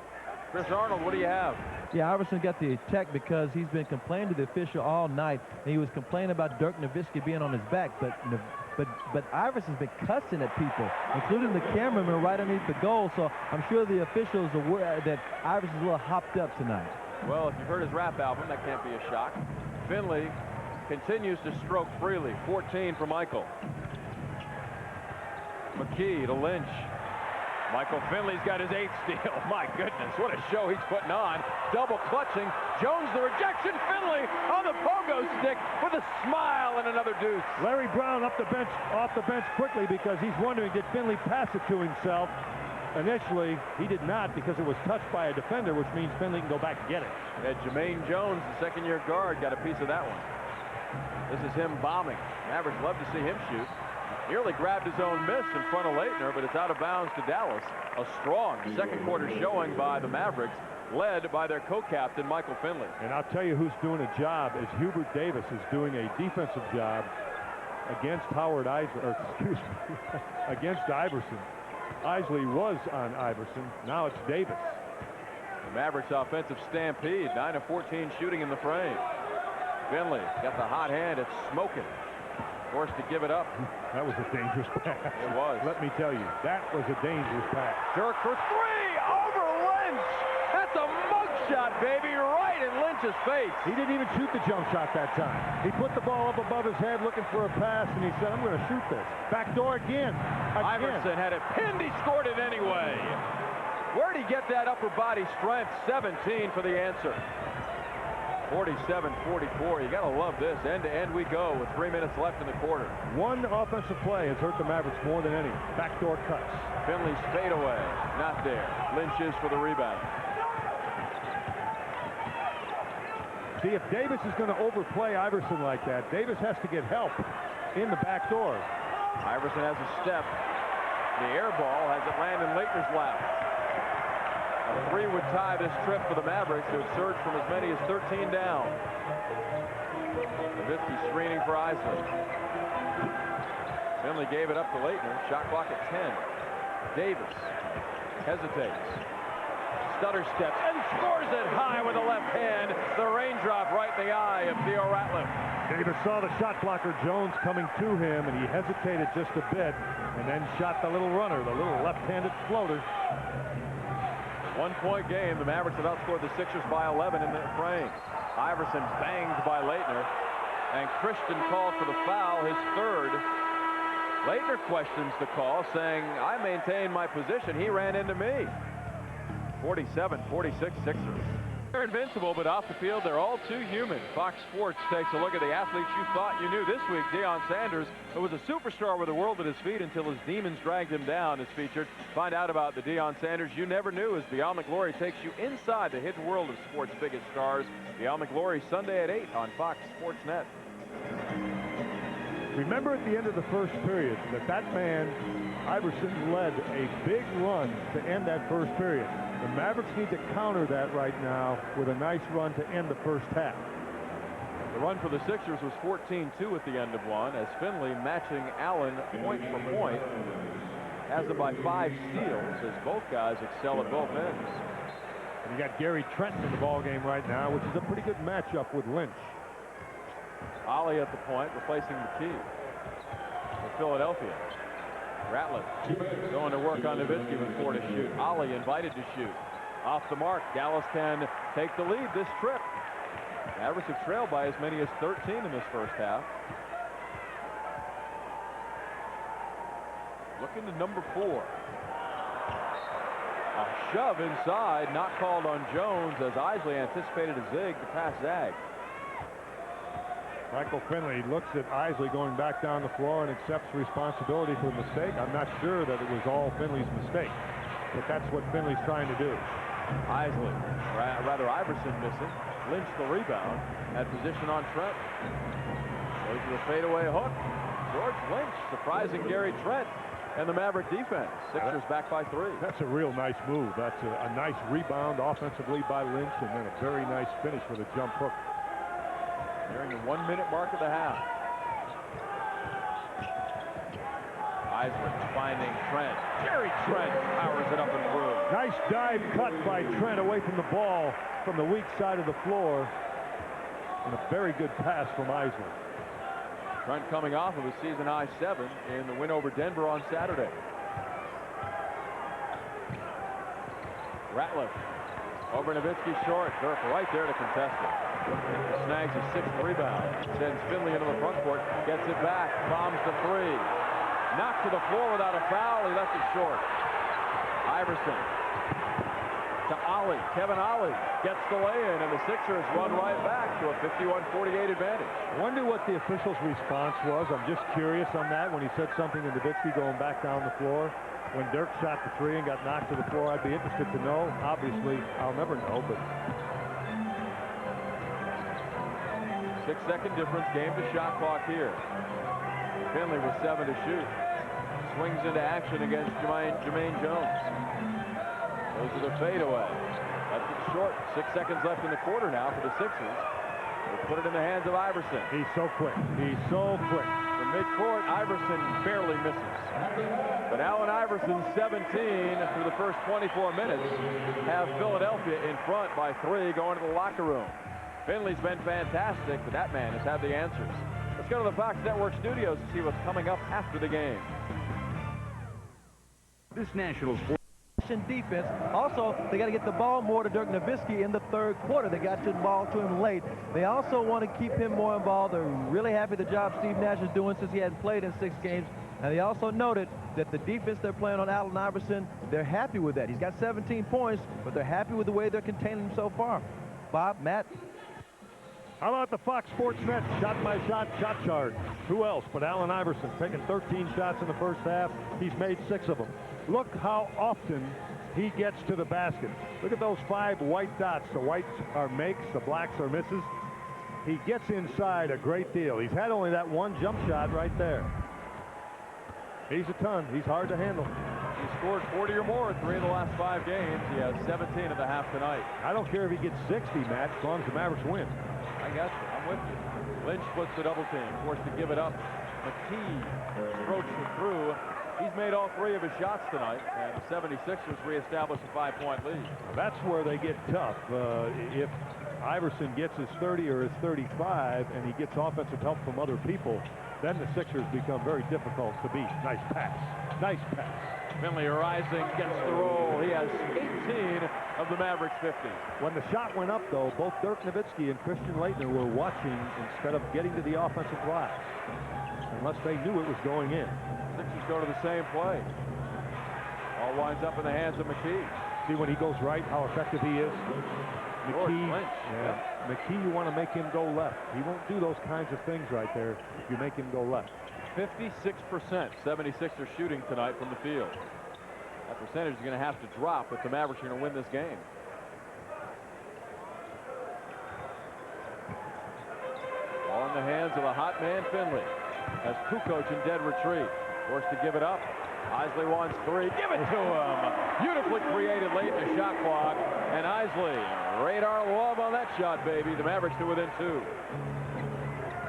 Chris Arnold, what do you have? Yeah, Iverson got the tech because he's been complaining to the official all night. And he was complaining about Dirk Nowitzki being on his back, but Iverson's been cussing at people, including the cameraman right underneath the goal. So I'm sure the officials are aware that Iverson's a little hopped up tonight. Well, if you've heard his rap album, that can't be a shock. Finley continues to stroke freely. 14 for Michael. McKee to Lynch. Michael Finley's got his 8th steal. My goodness, what a show he's putting on. Double clutching. Jones the rejection. Finley on the pogo stick with a smile and another deuce. Larry Brown off the bench quickly because he's wondering, did Finley pass it to himself? Initially, he did not because it was touched by a defender, which means Finley can go back and get it. And Jermaine Jones, the second-year guard, got a piece of that one. This is him bombing. Mavericks love to see him shoot. Nearly grabbed his own miss in front of Leitner, but it's out of bounds to Dallas. A strong second quarter showing by the Mavericks, led by their co-captain, Michael Finley. And I'll tell you who's doing a job is Hubert Davis is doing a defensive job against against Iverson. Isley was on Iverson. Now it's Davis. The Mavericks offensive stampede, 9 of 14 shooting in the frame. Finley got the hot hand. It's smoking. Forced to give it up. That was a dangerous pass. It was. Let me tell you, that was a dangerous pass. Dirk for 3 over Lynch. That's a mug shot, baby, right in Lynch's face. He didn't even shoot the jump shot that time. He put the ball up above his head looking for a pass, and he said, I'm going to shoot this. Back door again. Iverson had it pinned. He scored it anyway. Where'd he get that upper body strength? 17 for the answer. 47-44. You got to love this. End to end we go with 3 minutes left in the quarter. One offensive play has hurt the Mavericks more than any. Backdoor cuts. Finley's fadeaway. Not there. Lynch is for the rebound. See, if Davis is going to overplay Iverson like that, Davis has to get help in the back door. Iverson has a step. The air ball has it land in Leitner's lap. A 3 would tie this trip for the Mavericks, who have surged from as many as 13 down. Nowitzki screening for Isley. Finley gave it up to Leitner. Shot clock at 10. Davis hesitates. Stutter steps and scores it high with the left hand. The raindrop right in the eye of Theo Ratliff. Davis saw the shot blocker Jones coming to him, and he hesitated just a bit, and then shot the little runner, the little left-handed floater. 1-point game. The Mavericks have outscored the Sixers by 11 in the frame. Iverson banged by Leitner, and Christian called for the foul, his 3rd. Leitner questions the call, saying, I maintain my position. He ran into me. 47-46 Sixers. They're invincible, but off the field, they're all too human. Fox Sports takes a look at the athletes you thought you knew. This week, Deion Sanders, who was a superstar with the world at his feet until his demons dragged him down, is featured. Find out about the Deion Sanders you never knew as Beyond the Glory takes you inside the hidden world of sports' biggest stars. Beyond the Glory, Sunday at 8 on Fox Sports Net. Remember at the end of the first period that man, Iverson, led a big run to end that first period. The Mavericks need to counter that right now with a nice run to end the first half. The run for the Sixers was 14-2 at the end of one, as Finley, matching Allen point for point, has them by 5 steals as both guys excel at both ends. And you got Gary Trent in the ballgame right now, which is a pretty good matchup with Lynch. Ollie at the point, replacing McKee for Philadelphia. Ratliff going to work on Nowitzki with 4 to shoot. Ollie invited to shoot. Off the mark. Dallas can take the lead this trip. Mavericks have trailed by as many as 13 in this first half. Looking to number 4. A shove inside, not called on Jones as Isley anticipated a zig to pass Zag. Michael Finley looks at Isley going back down the floor and accepts responsibility for the mistake. I'm not sure that it was all Finley's mistake, but that's what Finley's trying to do. Isley, rather Iverson missing. Lynch the rebound. Had position on Trent. Goes to the fadeaway hook. George Lynch surprising Gary Trent and the Maverick defense. Sixers back by 3. That's a real nice move. That's a nice rebound offensively by Lynch, and then a very nice finish with a jump hook. Nearing the 1-minute mark of the half. Eisler finding Trent. Gary Trent powers it up and through. Nice dive cut by Trent away from the ball from the weak side of the floor. And a very good pass from Eisler. Trent coming off of a season-high 7 in the win over Denver on Saturday. Ratliff over Nowitzki short. Dirk right there to contest it. Snags his 6th rebound. Sends Finley into the front court. Gets it back. Bombs the 3. Knocked to the floor without a foul. He left it short. Iverson to Ollie. Kevin Ollie gets the lay-in, and the Sixers run right back to a 51-48 advantage. I wonder what the official's response was. I'm just curious on that when he said something to Nowitzki going back down the floor. When Dirk shot the 3 and got knocked to the floor, I'd be interested to know. Obviously, I'll never know, but 6-second difference, game to shot clock here. Finley with 7 to shoot. Swings into action against Jermaine Jones. Goes to the fadeaway. Left it short. 6 seconds left in the quarter now for the Sixers. They put it in the hands of Iverson. he's so quick. He's so quick. From midcourt, Iverson barely misses. But Allen Iverson, 17 through the first 24 minutes, have Philadelphia in front by 3 going to the locker room. Finley's been fantastic, but that man has had the answers. Let's go to the Fox Network studios to see what's coming up after the game. This national sport defense. Also, they got to get the ball more to Dirk Nowitzki in the 3rd quarter. They got the ball to him late. They also want to keep him more involved. They're really happy the job Steve Nash is doing since he hadn't played in 6 games. And they also noted that the defense they're playing on Allen Iverson, they're happy with that. He's got 17 points, but they're happy with the way they're containing him so far. Bob, Matt? How about the Fox Sports Net shot-by-shot shot chart? Who else but Allen Iverson, taking 13 shots in the first half. He's made 6 of them. Look how often he gets to the basket. Look at those 5 white dots. The whites are makes, the blacks are misses. He gets inside a great deal. He's had only that 1 jump shot right there. He's a ton. He's hard to handle. He scored 40 or more in 3 of the last 5 games. He has 17 at the half tonight. I don't care if he gets 60, Matt, as long as the Mavericks win. I got you. I'm with you. Lynch splits the double team, forced to give it up. McKee strokes it through. He's made all 3 of his shots tonight, and the 76ers reestablish a 5-point lead. That's where they get tough. If Iverson gets his 30 or his 35 and he gets offensive help from other people, then the Sixers become very difficult to beat. Nice pass. Nice pass. Finley rising, gets the roll. He has 18 of the Mavericks 50. When the shot went up, though, both Dirk Nowitzki and Christian Laettner were watching instead of getting to the offensive glass, unless they knew it was going in. Sixers go to the same play. All winds up in the hands of McKee. See when he goes right, how effective he is? McKee, yeah. McKee, you want to make him go left. He won't do those kinds of things right there if you make him go left. 56%, 76ers shooting tonight from the field. That percentage is going to have to drop if the Mavericks are going to win this game. All in the hands of the hot man Finley as KUKOC in dead retreat. Forced to give it up. Isley wants 3. Give it to him. Beautifully created late in the shot clock. And Isley, radar love on that shot, baby. The Mavericks to within 2.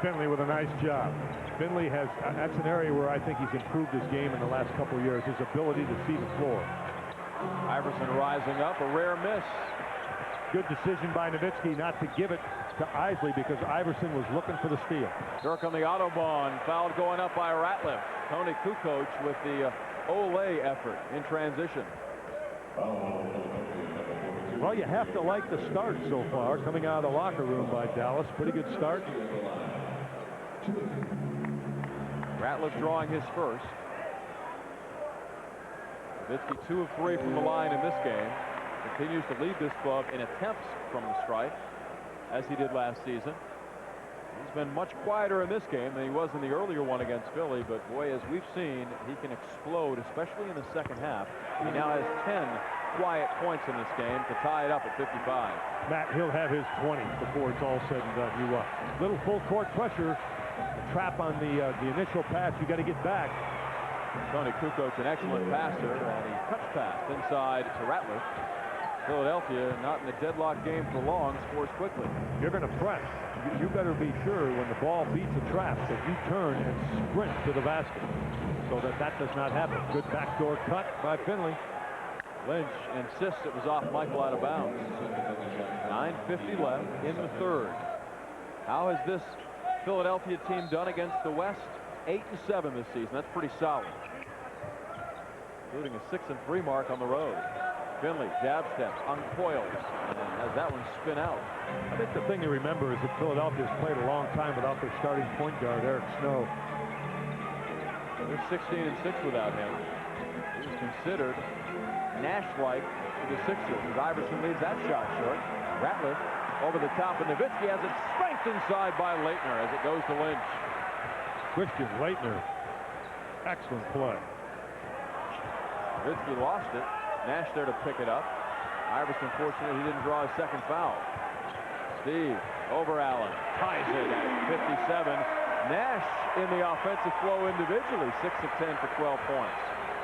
Finley with a nice job. Finley has, that's an area where I think he's improved his game in the last couple of years, his ability to see the floor. Iverson rising up, a rare miss. Good decision by Nowitzki not to give it to Isley because Iverson was looking for the steal. Dirk on the Autobahn, fouled going up by Ratliff. Tony KUKOC with the Olay effort in transition. Well, you have to like the start so far, coming out of the locker room by Dallas. Pretty good start. Ratliff drawing his first. Nowitzki 2 of 3 from the line in this game. Continues to lead this club in attempts from the stripe, as he did last season. He's been much quieter in this game than he was in the earlier one against Philly, but boy, as we've seen, he can explode, especially in the second half. He now has 10 quiet points in this game to tie it up at 55. Matt, he'll have his 20 before it's all said and done. You little full court pressure, a trap on the initial pass. You got to get back. Tony KUKOC, an excellent passer, and he touch passed inside to Ratliff. Philadelphia, not in a deadlock game for long, scores quickly. You're going to press. You better be sure when the ball beats a trap that you turn and sprint to the basket so that does not happen. Good backdoor cut by Finley. Lynch insists it was off Michael out of bounds. 9:50 left in the third. How has this Philadelphia team done against the West? 8-7 this season. That's pretty solid. Including a 6-3 mark on the road. Finley, jab steps, uncoils, and has that one spin out. I think the thing to remember is that Philadelphia's played a long time without their starting point guard, Eric Snow. They're 16-6 without him. He was considered Nash-like to the Sixers as Iverson leaves that shot short. Ratliff over the top, and Nowitzki has it spanked inside by Leitner as it goes to Lynch. Christian Leitner, excellent play. Nowitzki lost it. Nash there to pick it up. Iverson fortunate he didn't draw a second foul. Steve over Allen, ties it at 57. Nash in the offensive flow individually, 6 of 10 for 12 points.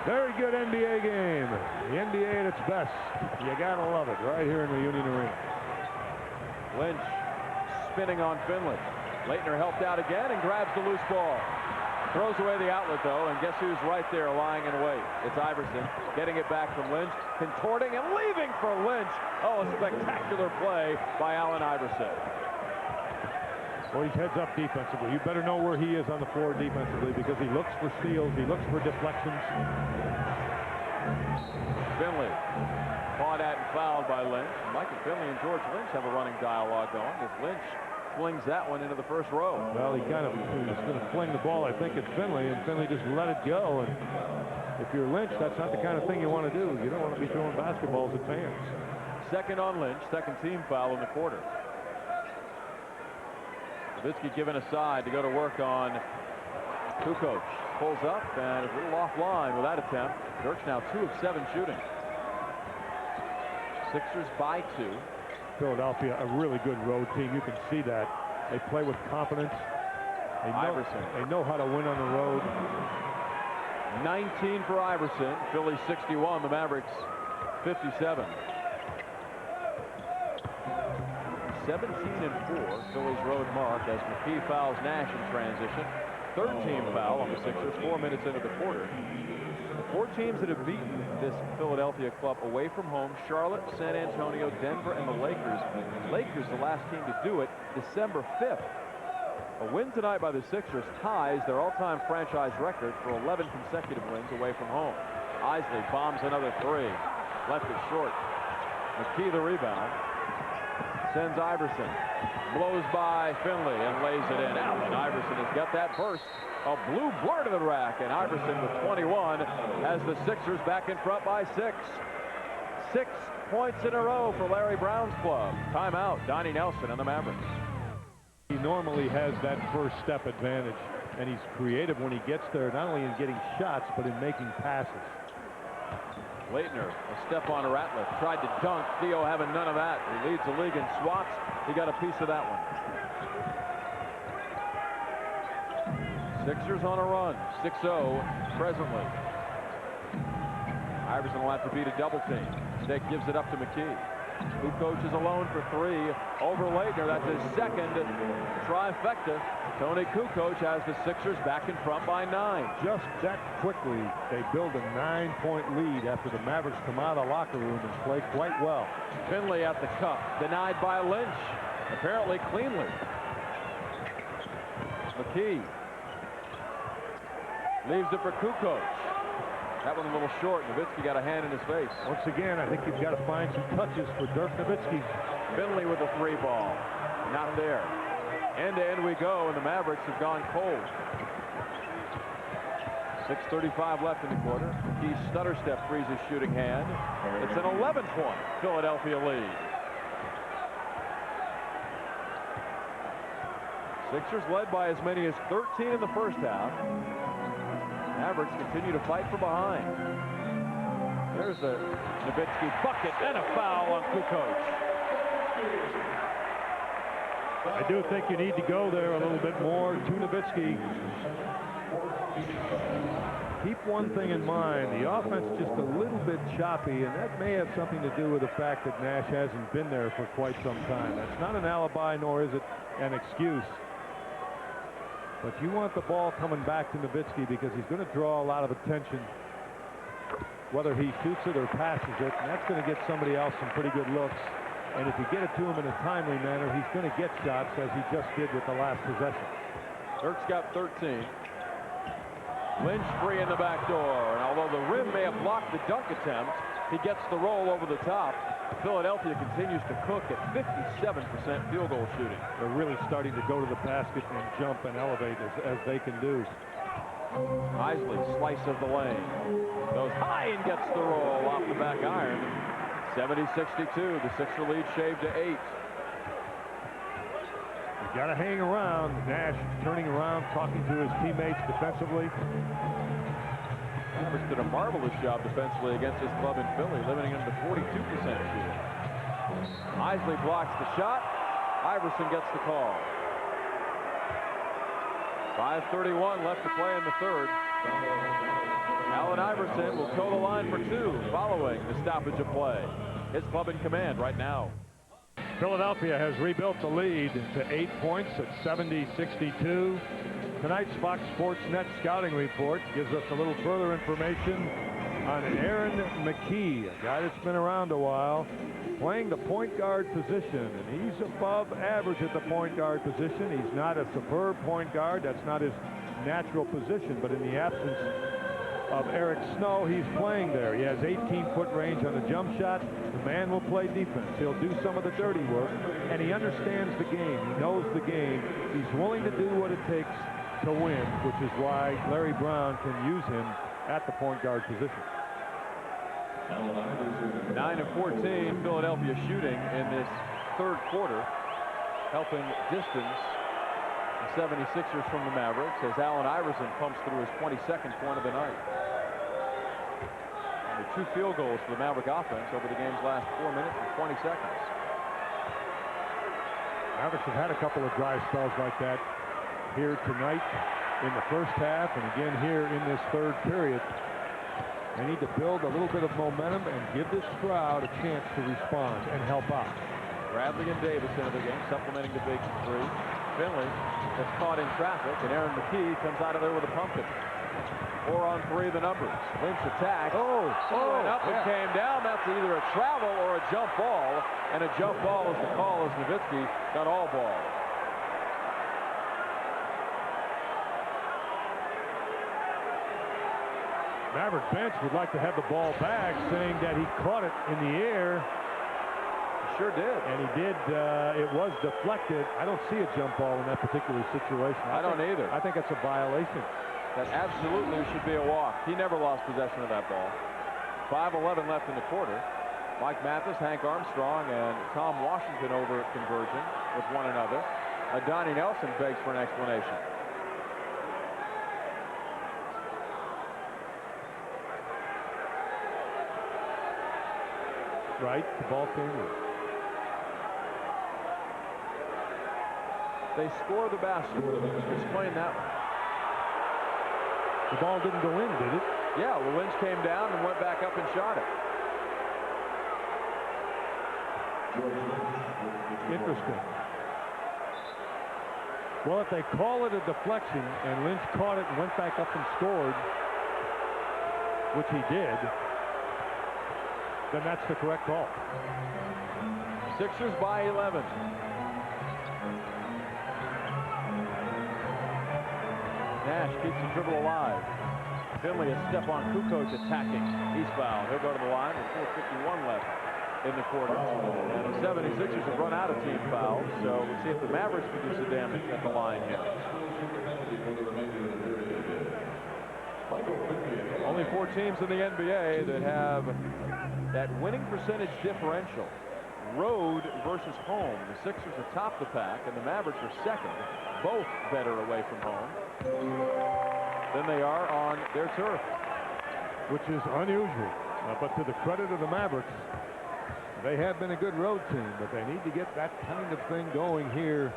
Very good NBA game. The NBA at its best. You gotta love it right here in the Union Arena. Lynch spinning on Finley. Leitner helped out again and grabs the loose ball. Throws away the outlet, though, and guess who's right there lying in wait? It's Iverson getting it back from Lynch, contorting and leaving for Lynch. Oh, a spectacular play by Allen Iverson. Well, he's heads up defensively. You better know where he is on the floor defensively because he looks for steals, he looks for deflections. Finley caught at and fouled by Lynch. Michael Finley and George Lynch have a running dialogue going as Lynch flings that one into the first row. Well, he was going to fling the ball, I think, at Finley, and Finley just let it go. And if you're Lynch, that's not the kind of thing you want to do. You don't want to be throwing basketballs at fans. Second on Lynch, second team foul in the quarter. Nowitzki given aside to go to work on KUKOC. Pulls up and is a little offline with that attempt. Dirk's now 2 of 7 shooting. Sixers by 2. Philadelphia, a really good road team. You can see that. They play with confidence. They know how to win on the road. 19 for Iverson. Philly 61. The Mavericks 57. 17-4. Philly's road mark as McKee fouls Nash in transition. Third team foul on the Sixers 4 minutes into the quarter. The 4 teams that have beaten this Philadelphia club away from home: Charlotte, San Antonio, Denver, and the Lakers. Lakers, the last team to do it, December 5th. A win tonight by the Sixers ties their all-time franchise record for 11 consecutive wins away from home. Isley bombs another 3. Left it short. McKee the rebound. Sends Iverson. Blows by Finley and lays it in. Allen Iverson has got that burst. A blue blur to the rack, and Iverson with 21 has the Sixers back in front by 6. 6 points in a row for Larry Brown's club. Timeout, Donnie Nelson and the Mavericks. He normally has that first step advantage, and he's creative when he gets there, not only in getting shots, but in making passes. Leitner, a step on Ratliff, tried to dunk. Theo having none of that. He leads the league in swats. He got a piece of that one. Sixers on a run, 6-0 presently. Iverson will have to beat a double team. Stick gives it up to McKee. KUKOC is alone for 3 over Leitner. That's his second trifecta. Tony KUKOC has the Sixers back in front by 9. Just that quickly, they build a 9-point lead after the Mavericks come out of the locker room and play quite well. Finley at the cup, denied by Lynch, apparently cleanly. McKee leaves it for KUKOC. That one a little short. Nowitzki got a hand in his face. Once again, I think you've got to find some touches for Dirk Nowitzki. Finley with a 3 ball. Not there. End to end we go, and the Mavericks have gone cold. 6:35 left in the quarter. McKee's stutter step frees his shooting hand. It's an 11-point Philadelphia lead. Sixers led by as many as 13 in the first half. Mavericks continue to fight from behind. There's a Nowitzki bucket and a foul on KUKOC. I do think you need to go there a little bit more to Nowitzki. Keep one thing in mind, the offense just a little bit choppy, and that may have something to do with the fact that Nash hasn't been there for quite some time. That's not an alibi, nor is it an excuse. But you want the ball coming back to Nowitzki because he's going to draw a lot of attention, whether he shoots it or passes it, and that's going to get somebody else some pretty good looks. And if you get it to him in a timely manner, he's going to get shots, as he just did with the last possession. Dirk's got 13. Lynch free in the back door, and although the rim may have blocked the dunk attempt, he gets the roll over the top. Philadelphia continues to cook at 57% field goal shooting. They're really starting to go to the basket and jump and elevate as they can do. Isley, slice of the lane, goes high and gets the roll off the back iron. 70-62, the Sixer lead shaved to 8. You got to hang around. Nash turning around, talking to his teammates defensively. Cooper's did a marvelous job defensively against his club in Philly, limiting him to 42% shooting. Isley blocks the shot. Iverson gets the call. 5:31 left to play in the third. Allen Iverson will toe the line for 2 following the stoppage of play. His club in command right now. Philadelphia has rebuilt the lead to 8 points at 70-62. Tonight's Fox Sports Net scouting report gives us a little further information on Aaron McKee, a guy that's been around a while, playing the point guard position, and he's above average at the point guard position. He's not a superb point guard. That's not his natural position, but in the absence of Eric Snow, he's playing there. He has 18-foot range on the jump shot. The man will play defense. He'll do some of the dirty work, and he understands the game. He knows the game. He's willing to do what it takes to win, which is why Larry Brown can use him at the point guard position. 9 of 14 Philadelphia shooting in this third quarter, helping distance the 76ers from the Mavericks as Allen Iverson pumps through his 22nd point of the night. And 2 field goals for the Maverick offense over the game's last 4 minutes and 20 seconds. Mavericks have had a couple of dry spells like that here tonight in the first half, and again here in this third period. They need to build a little bit of momentum and give this crowd a chance to respond and help out. Bradley and Davis into the game, supplementing the big 3. Finley gets caught in traffic, and Aaron McKee comes out of there with a pumpkin. 4 on 3 the numbers. Lynch attack. And up it came down. That's either a travel or a jump ball, and a jump ball is the call as Nowitzki got all ball. Maverick bench would like to have the ball back, saying that he caught it in the air. He sure did. And he did. It was deflected. I don't see a jump ball in that particular situation. I don't either. I think that's a violation. That absolutely should be a walk. He never lost possession of that ball. 5:11 left in the quarter. Mike Mathis, Hank Armstrong, and Tom Washington over converging with one another. Donnie Nelson begs for an explanation. Right, the ball came in. They score the basket. Explain that one. The ball didn't go in, did it? Yeah, well, Lynch came down and went back up and shot it. Interesting. Well, if they call it a deflection and Lynch caught it and went back up and scored, which he did, then that's the correct call. Sixers by 11. Nash keeps the dribble alive. Finley a step on KUKOC attacking. He's fouled. He'll go to the line with 4:51 left in the quarter. And the 76ers have run out of team fouls, so we'll see if the Mavericks can do some damage at the line here. Only 4 teams in the NBA that have that winning percentage differential. Road versus home. The Sixers atop the pack, and the Mavericks are second. Both better away from home than they are on their turf. Which is unusual. But to the credit of the Mavericks, they have been a good road team, but they need to get that kind of thing going here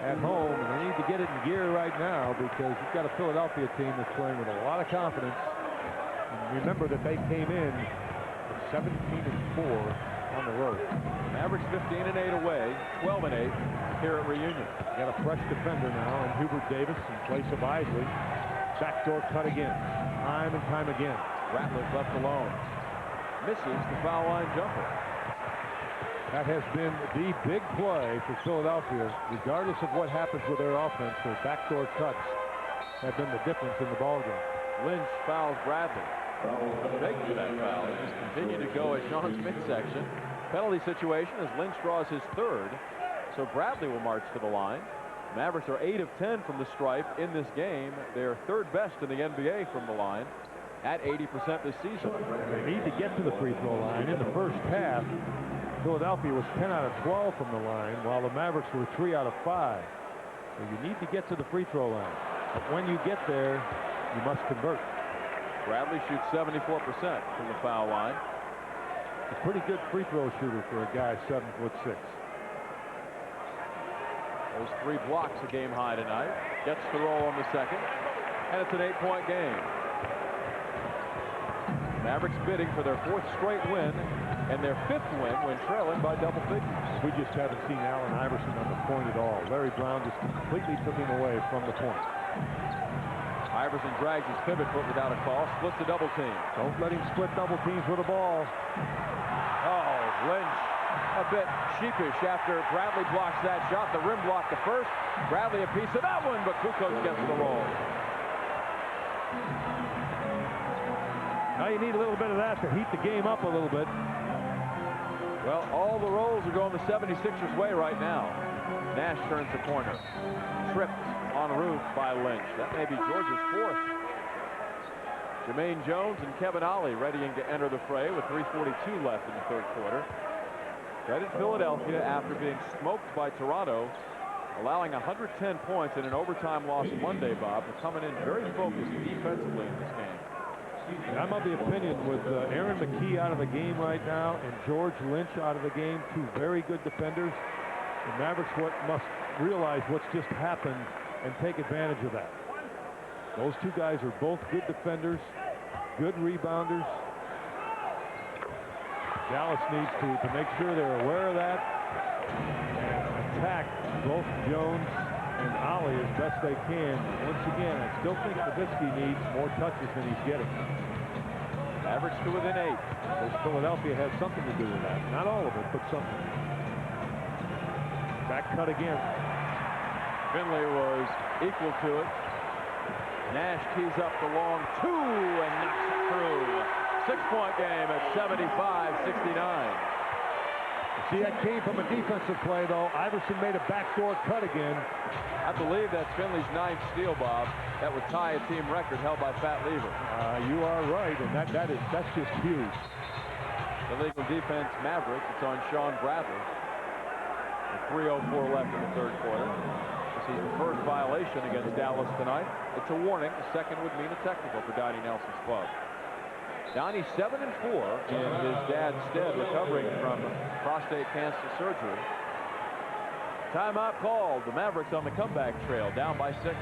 at home, and they need to get it in gear right now, because you've got a Philadelphia team that's playing with a lot of confidence. And remember that they came in 17-4 on the road. Mavericks 15-8 away, 12-8 here at Reunion. Got a fresh defender now, and Hubert Davis in place of Isley. Backdoor cut again, time and time again. Ratliff left alone. Misses the foul line jumper. That has been the big play for Philadelphia. Regardless of what happens with their offense, their backdoor cuts have been the difference in the ballgame. Lynch fouls Bradley. Big for that foul. They just continue to go at Sean's midsection. Penalty situation as Lynch draws his third. So Bradley will march to the line. Mavericks are 8 of 10 from the stripe in this game. They're third best in the NBA from the line at 80% this season. They need to get to the free throw line. In the first half, Philadelphia was 10 out of 12 from the line, while the Mavericks were 3 out of 5. So you need to get to the free throw line. But when you get there, you must convert. Bradley shoots 74% from the foul line. A pretty good free throw shooter for a guy 7'6". Those 3 blocks a game high tonight. Gets the roll on the second, and it's an 8-point game. Mavericks bidding for their 4th straight win and their 5th win when trailing by double figures. We just haven't seen Allen Iverson on the point at all. Larry Brown just completely took him away from the point. Iverson drags his pivot foot without a call, splits a double team. Don't let him split double teams with a ball. Oh, Lynch a bit sheepish after Bradley blocks that shot. The rim blocked the first. Bradley a piece of that one, but KUKOC gets the roll. Now you need a little bit of that to heat the game up a little bit. Well, all the rolls are going the 76ers way right now. Nash turns the corner. Tripped en route by Lynch. That may be George's 4th. Jermaine Jones and Kevin Ollie readying to enter the fray with 3:42 left in the third quarter. Credit Philadelphia after being smoked by Toronto, allowing 110 points in an overtime loss Monday, Bob, for coming in very focused defensively in this game. I'm of the opinion with Aaron McKee out of the game right now and George Lynch out of the game, 2 very good defenders. The Mavericks must realize what's just happened and take advantage of that. Those 2 guys are both good defenders, good rebounders. Dallas needs to make sure they're aware of that and attack both Jones and Ollie as best they can. Once again, I still think Nowitzki needs more touches than he's getting. Mavericks to within 8. Because Philadelphia has something to do with that. Not all of it, but something. Back cut again. Finley was equal to it. Nash keys up the long 2 and knocks it through. 6-point game at 75-69. See, that came from a defensive play, though. Iverson made a backdoor cut again. I believe that's Finley's 9th steal, Bob. That would tie a team record held by Pat Lever. You are right, and that's just huge. Illegal defense, Mavericks. It's on Sean Bradley. With 3:04 left in the third quarter. This is the first violation against Dallas tonight. It's a warning. The second would mean a technical for Donnie Nelson's club. Donnie 7-4 in his dad's stead, recovering from prostate cancer surgery. Timeout called. The Mavericks on the comeback trail, down by 6.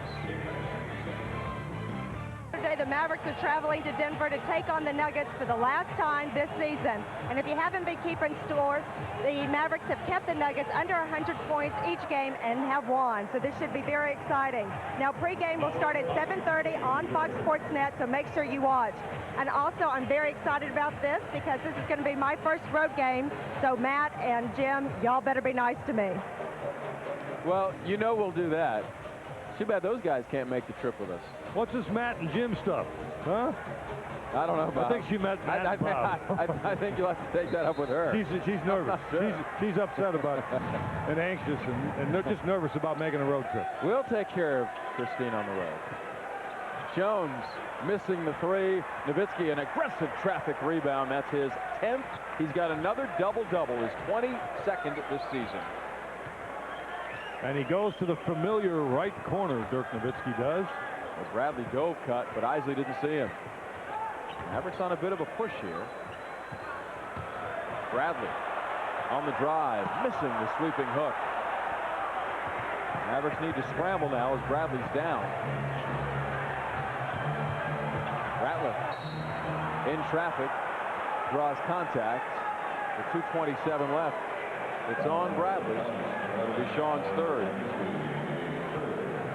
Today, the Mavericks are traveling to Denver to take on the Nuggets for the last time this season. And if you haven't been keeping scores, the Mavericks have kept the Nuggets under 100 points each game and have won. So this should be very exciting. Now, pregame will start at 7:30 on Fox Sports Net, so make sure you watch. And also, I'm very excited about this because this is going to be my first road game. So Matt and Jim, y'all better be nice to me. Well, you know we'll do that. Too bad those guys can't make the trip with us. What's this Matt and Jim stuff? Huh? I don't know, Bob. I think she met Matt and Bob. I think you'll have to take that up with her. She's nervous. Sure. She's upset about it and anxious, and they're just nervous about making a road trip. We'll take care of Christine on the road. Jones missing the 3. Nowitzki, an aggressive traffic rebound. That's his 10th. He's got another double-double, his 22nd this season. And he goes to the familiar right corner, Dirk Nowitzki does. Well, Bradley dove cut, but Isley didn't see him. Mavericks on a bit of a push here. Bradley on the drive, missing the sweeping hook. Mavericks need to scramble now as Bradley's down. Ratliff in traffic, draws contact with 2:27 left. It's on Bradley. It'll be Sean's third.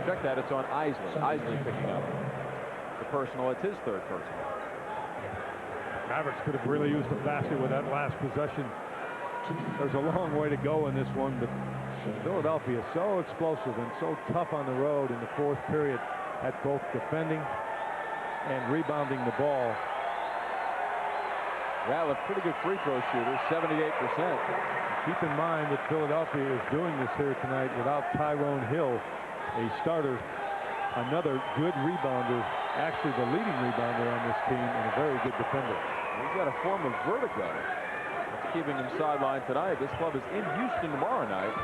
Check that, it's on Isley. Isley picking up the personal. It's his third personal. Mavericks could have really used a basket with that last possession. There's a long way to go in this one, but Philadelphia is so explosive and so tough on the road in the fourth period at both defending and rebounding the ball. Ratliff, pretty good free throw shooter, 78%. Keep in mind that Philadelphia is doing this here tonight without Tyrone Hill, a starter, another good rebounder, actually the leading rebounder on this team, and a very good defender. He's got a form of vertigo that's keeping him sidelined tonight. This club is in Houston tomorrow night.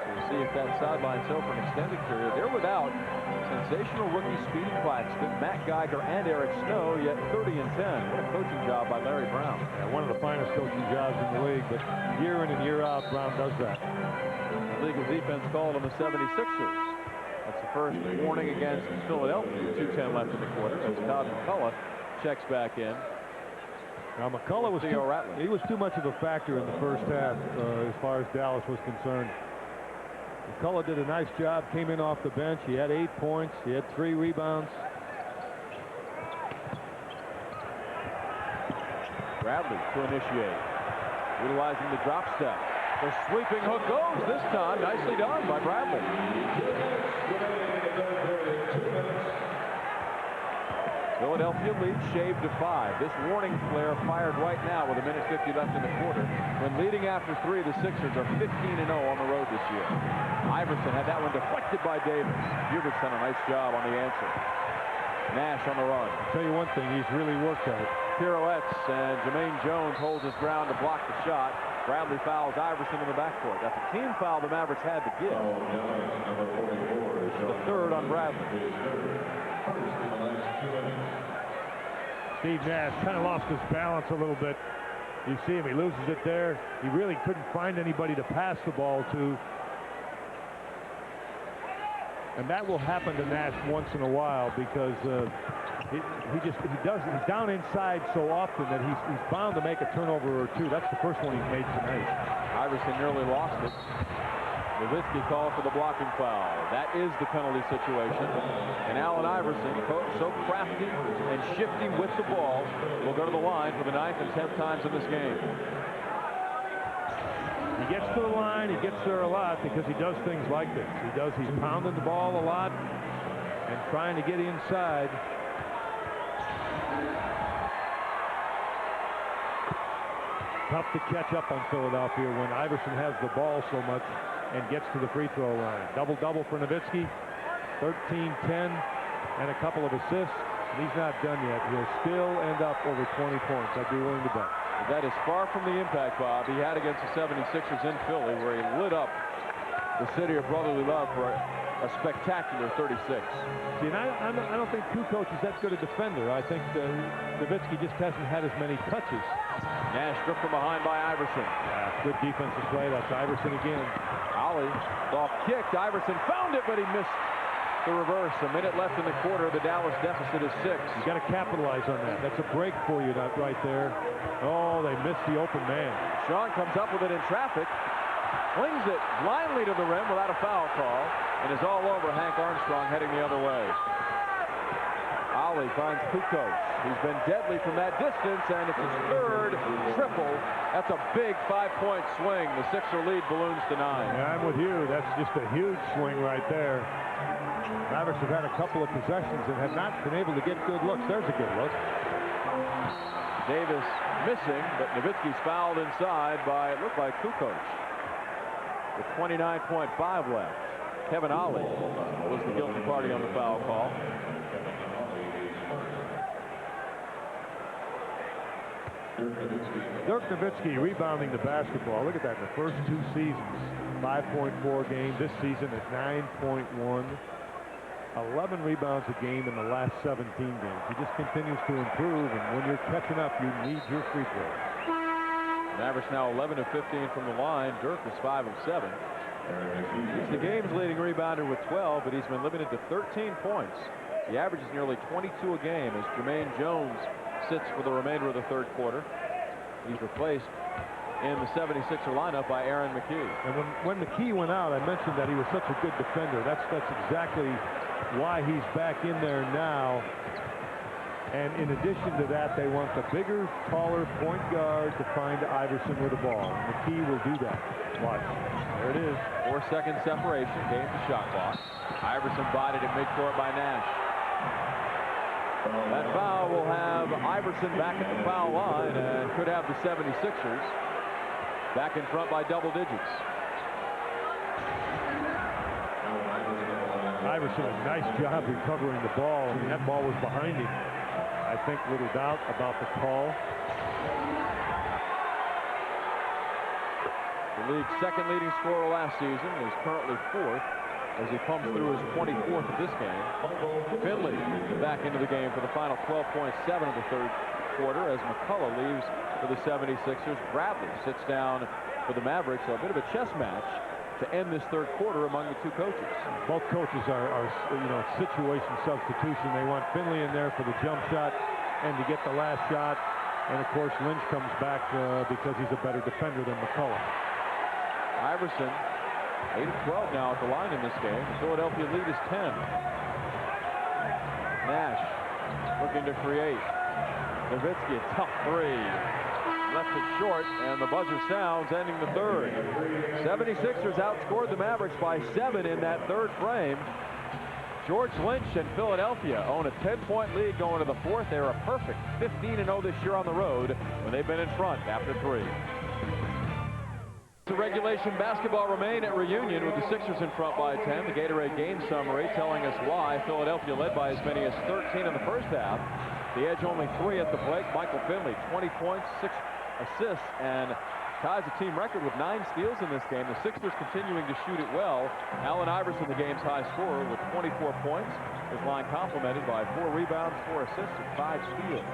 So we'll see if that sideline's held for an extended period. They're without sensational rookie Speedy Claxton, Matt Geiger, and Eric Snow, yet 30 and 10. What a coaching job by Larry Brown. Yeah, one of the finest coaching jobs in the league, but year in and year out, Brown does that. The legal defense called on the 76ers. That's the first warning against Philadelphia. 2:10 left in the quarter as Todd McCullough checks back in. Now McCullough was too much of a factor in the first half as far as Dallas was concerned. McCullough did a nice job, came in off the bench. He had 8 points. He had 3 rebounds. Bradley to initiate, utilizing the drop step. The sweeping hook goes this time. Nicely done by Bradley. Philadelphia leads shaved to 5. This warning flare fired right now with 1:50 left in the quarter. When leading after 3, the Sixers are 15-0 on the road this year. Iverson had that one deflected by Davis. Hubert's done a nice job on the answer. Nash on the run. I'll tell you one thing, he's really worked at it. Pirouettes, and Jermaine Jones holds his ground to block the shot. Bradley fouls Iverson in the backcourt. That's a team foul the Mavericks had to give. The third on Bradley. Steve Nash kind of lost his balance a little bit. You see him, he loses it there. He really couldn't find anybody to pass the ball to. And that will happen to Nash once in a while because he's down inside so often that he's bound to make a turnover or two. That's the first one he's made tonight. Iverson nearly lost it. Nowitzki called for the blocking foul. That is the penalty situation. And Allen Iverson, so crafty and shifty with the ball, will go to the line for the 9th and 10th times in this game. He gets to the line, he gets there a lot because he does things like this. He's pounding the ball a lot and trying to get inside. Tough to catch up on Philadelphia when Iverson has the ball so much and gets to the free throw line. Double-double for Nowitzki, 13-10, and a couple of assists. And he's not done yet. He'll still end up over 20 points. I'd be willing to bet. That is far from the impact, Bob, he had against the 76ers in Philly, where he lit up the city of brotherly love for a spectacular 36. See, and I don't think KUKOC is that good a defender. I think Nowitzki just hasn't had as many touches. Nash stripped from behind by Iverson. Yeah, good defensive play. That's Iverson again. Ollie, off kicked. Iverson found it, but he missed the reverse. A minute left in the quarter. The Dallas deficit is 6. You got to capitalize on that. That's a break for you right there. Oh, they missed the open man. Sean comes up with it in traffic, flings it blindly to the rim without a foul call, and is all over Hank Armstrong heading the other way. Ollie finds KUKOC. He's been deadly from that distance, and it's his third triple. That's a big 5-point swing. The Sixer lead balloons to 9. Yeah, I'm with you. That's just a huge swing right there. Mavericks have had a couple of possessions and have not been able to get good looks. There's a good look. Davis missing, but Nowitzki's fouled inside by, it looked like KUKOC. With 29.5 left. Kevin Ollie was the guilty party on the foul call. Dirk Nowitzki rebounding the basketball. Look at that in the first 2 seasons. 5.4 game. This season at 9.1. 11 rebounds a game in the last 17 games. He just continues to improve, and when you're catching up, you need your free throws. Mavericks now 11 of 15 from the line. Dirk is 5 of 7. He's the game's leading rebounder with 12, but he's been limited to 13 points. He averages nearly 22 a game as Jermaine Jones sits for the remainder of the third quarter. He's replaced in the 76er lineup by Aaron McKee. And when McKee went out, I mentioned that he was such a good defender. That's exactly why he's back in there now. And in addition to that, they want the bigger, taller point guard to find Iverson with the ball. McKee will do that. Watch. There it is. 4-second separation. Game to shot clock. Iverson bodied at midcourt by Nash. That foul will have Iverson back at the foul line and could have the 76ers back in front by double digits. Iverson, a nice job recovering the ball. I mean, that ball was behind him. I think little doubt about the call. The league's second leading scorer last season is currently 4th as he pumps through his 24th of this game. Finley back into the game for the final 12.7 of the third quarter as McCullough leaves for the 76ers. Bradley sits down for the Mavericks. So a bit of a chess match to end this third quarter among the two coaches. Both coaches are situation substitution. They want Finley in there for the jump shot and to get the last shot. And of course Lynch comes back because he's a better defender than McCullough. Iverson 8 of 12 now at the line in this game. The Philadelphia lead is 10. Nash looking to create. Nowitzki, a tough three. Left it short, and the buzzer sounds, ending the third. 76ers outscored the Mavericks by 7 in that third frame. George Lynch and Philadelphia own a 10-point lead going to the fourth. They're a perfect 15-0 this year on the road when they've been in front after 3. The regulation basketball remain at Reunion with the Sixers in front by 10. The Gatorade game summary telling us why Philadelphia led by as many as 13 in the first half. The edge only 3 at the plate. Michael Finley 20 points, 6 assists, and ties a team record with 9 steals in this game. The Sixers continuing to shoot it well. Allen Iverson, the game's high scorer, with 24 points. His line complemented by 4 rebounds, 4 assists, and 5 steals.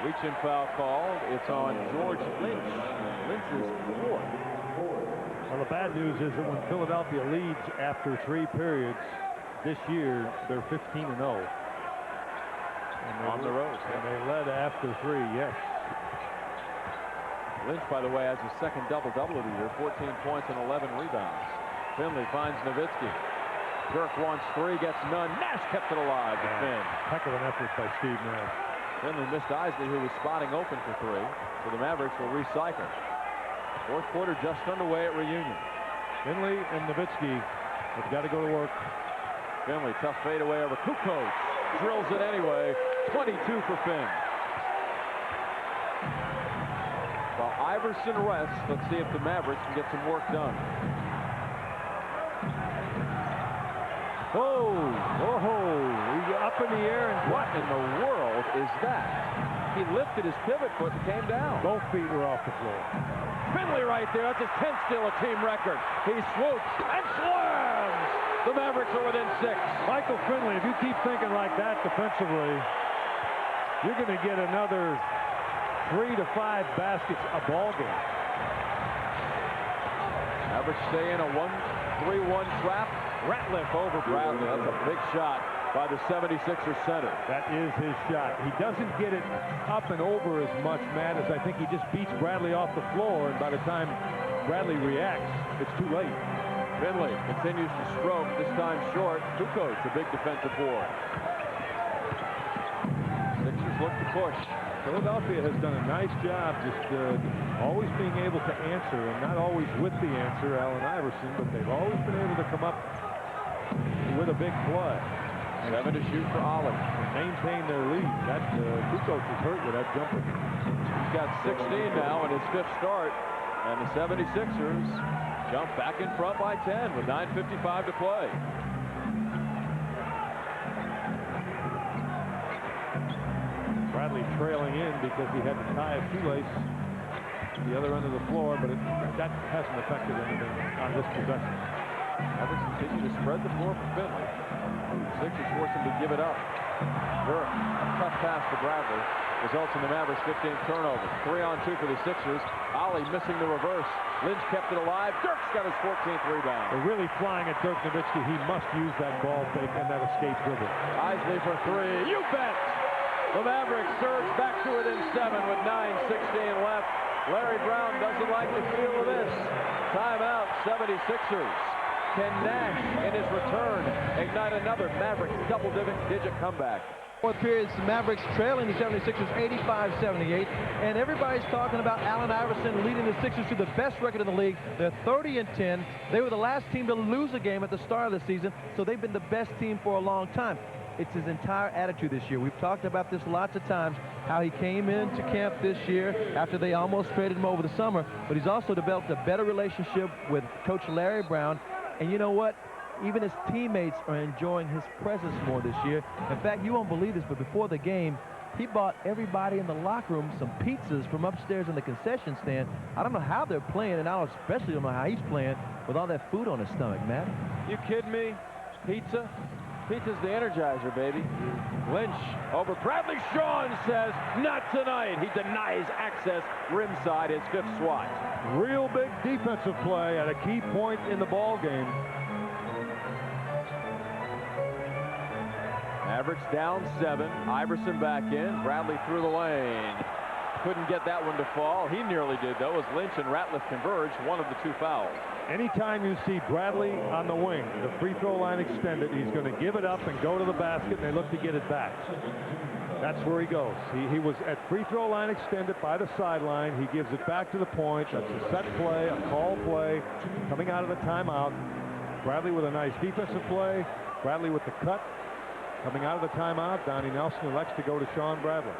Reach-in foul called. It's on George Lynch. Lynch's 4th. Well, the bad news is that when Philadelphia leads after 3 periods this year, they're 15-0. On the road. And they led after 3, yes. Lynch, by the way, has his second double-double of the year, 14 points and 11 rebounds. Finley finds Nowitzki. Dirk wants 3, gets none. Nash kept it alive to Finn. Heck of an effort by Steve Nash. Finley missed Isley, who was spotting open for 3. So the Mavericks will recycle. Fourth quarter just underway at Reunion. Finley and Nowitzki have got to go to work. Finley, tough fadeaway over KUKOC. Drills it anyway. 22 for Finn. While Iverson rests, let's see if the Mavericks can get some work done. Oh, he's up in the air. And what in the world is that? He lifted his pivot foot and came down. Both feet were off the floor. Finley right there. That's his 10th steal, a team record. He swoops and slams. The Mavericks are within 6. Michael Finley, if you keep thinking like that defensively, you're going to get another 3 to 5 baskets a ball game. Mavericks stay in a 1-3-1 trap. Ratliff over Bradley. That's a big shot by the 76ers center. That is his shot. He doesn't get it up and over as much, Matt, as I think he just beats Bradley off the floor, and by the time Bradley reacts, it's too late. Finley continues to stroke, this time short. KUKOC, the big defensive board. Sixers look to push. Philadelphia has done a nice job just always being able to answer, and not always with the answer, Allen Iverson, but they've always been able to come up with a big play. 7 to shoot for Ollie. And maintain their lead. That KUKOC is hurt with that jumper. He's got 16 now in his 5th start, and the 76ers jump back in front by 10 with 9:55 to play. Bradley trailing in because he had to tie a shoelace to the other end of the floor, but that hasn't affected anything on this possession. Mavericks continue to spread the floor for Finley. Sixers force him to give it up. Dirk, a tough pass to Bradley. results in the Mavericks' 15th turnover. 3-on-2 for the Sixers. Ollie missing the reverse. Lynch kept it alive. Dirk's got his 14th rebound. They're really flying at Dirk Nowitzki. He must use that ball fake and that escape dribble. Isley for three. You bet! The Mavericks surge back to within 7 with 9:16 left. Larry Brown doesn't like the feel of this. Timeout, 76ers. Can Nash, in his return, ignite another Mavericks double-digit comeback? Fourth period, the Mavericks trailing the 76ers 85-78, and everybody's talking about Allen Iverson leading the Sixers to the best record in the league. They're 30-10. They were the last team to lose a game at the start of the season, so they've been the best team for a long time. It's his entire attitude this year. We've talked about this lots of times, how he came into camp this year after they almost traded him over the summer, but he's also developed a better relationship with Coach Larry Brown, and you know what? Even his teammates are enjoying his presence more this year. In fact, you won't believe this, but before the game, he bought everybody in the locker room some pizzas from upstairs in the concession stand. I don't know how they're playing, and I especially don't know how he's playing with all that food on his stomach, Matt. You kidding me? Pizza? Pizza's the energizer, baby. Lynch over Bradley. Shawn says, not tonight. He denies access rimside, his 5th swat. Real big defensive play at a key point in the ball game. Mavericks down 7. Iverson back in. Bradley through the lane. Couldn't get that one to fall. He nearly did, though, as Lynch and Ratliff converged. One of the 2 fouls. Anytime you see Bradley on the wing, the free throw line extended, he's going to give it up and go to the basket, and they look to get it back. That's where he goes. He was at free throw line extended by the sideline. He gives it back to the point. That's a set play, a call play, coming out of the timeout. Bradley with a nice defensive play. Bradley with the cut. Coming out of the timeout, Donnie Nelson elects to go to Shawn Bradley.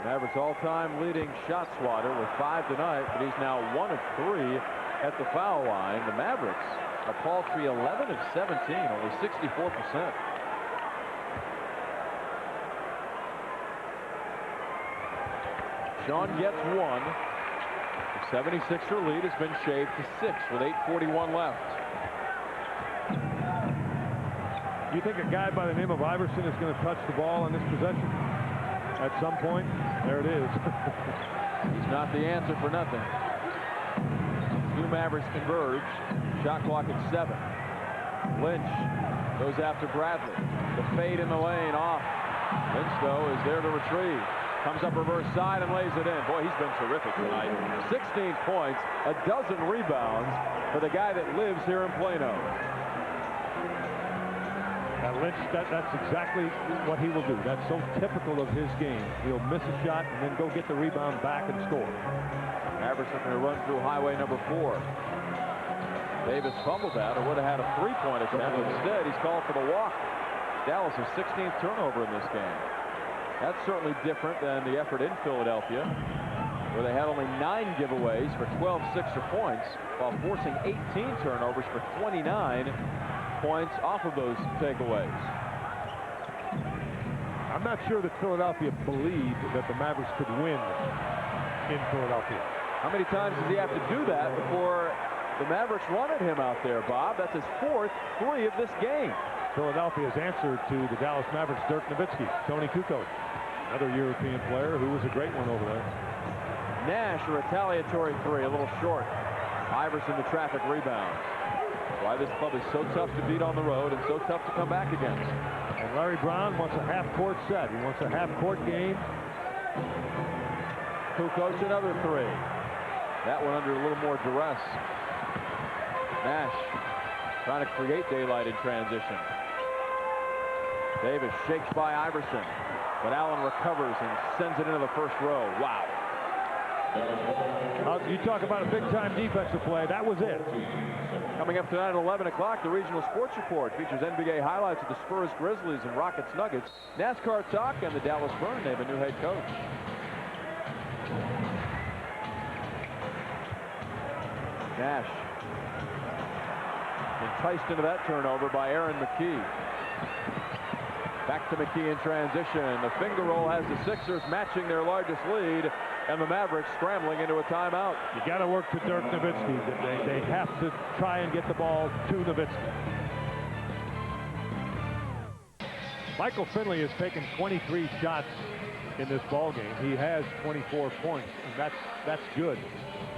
Mavericks all-time leading shot swatter with 5 tonight, but he's now 1 of 3 at the foul line. The Mavericks, a paltry 11 of 17, only 64%. Shawn gets 1. The 76er lead has been shaved to 6 with 8:41 left. You think a guy by the name of Iverson is going to touch the ball on this possession? At some point, there it is. He's not the answer for nothing. 2 Mavericks converge. Shot clock at 7. Lynch goes after Bradley. The fade in the lane off. Lynch, though, is there to retrieve. Comes up reverse side and lays it in. Boy, he's been terrific tonight. 16 points, a dozen rebounds for the guy that lives here in Plano. Lynch, that's exactly what he will do. That's so typical of his game. He'll miss a shot and then go get the rebound back and score. Mavericks looking to run through highway number 4. Davis fumbled that, or would have had a 3-point attempt. Instead, he's called for the walk. Dallas' 16th turnover in this game. That's certainly different than the effort in Philadelphia, where they had only 9 giveaways for 12 Sixer points, while forcing 18 turnovers for 29 points off of those takeaways. I'm not sure that Philadelphia believed that the Mavericks could win in Philadelphia. How many times does he have to do that before the Mavericks wanted him out there, Bob? That's his 4th 3 of this game. Philadelphia's answer to the Dallas Mavericks, Dirk Nowitzki, Tony KUKOC, another European player who was a great one over there. Nash, a retaliatory 3, a little short. Iverson, the traffic rebounds. Why this club is so tough to beat on the road and so tough to come back against. And Larry Brown wants a half-court set. He wants a half-court game. KUKOC, another 3. That one under a little more duress. Nash trying to create daylight in transition. Davis shakes by Iverson, but Allen recovers and sends it into the first row. Wow. You talk about a big-time defensive play. That was it. Coming up tonight at 11 o'clock, the Regional Sports Report features NBA highlights of the Spurs, Grizzlies, and Rockets, Nuggets, NASCAR talk, and the Dallas Burn name a new head coach. Nash enticed into that turnover by Aaron McKee. Back to McKee in transition. The finger roll has the Sixers matching their largest lead, and the Mavericks scrambling into a timeout. You got to work to Dirk Nowitzki. They have to try and get the ball to Nowitzki. Michael Finley has taken 23 shots in this ball game. He has 24 points, and that's good.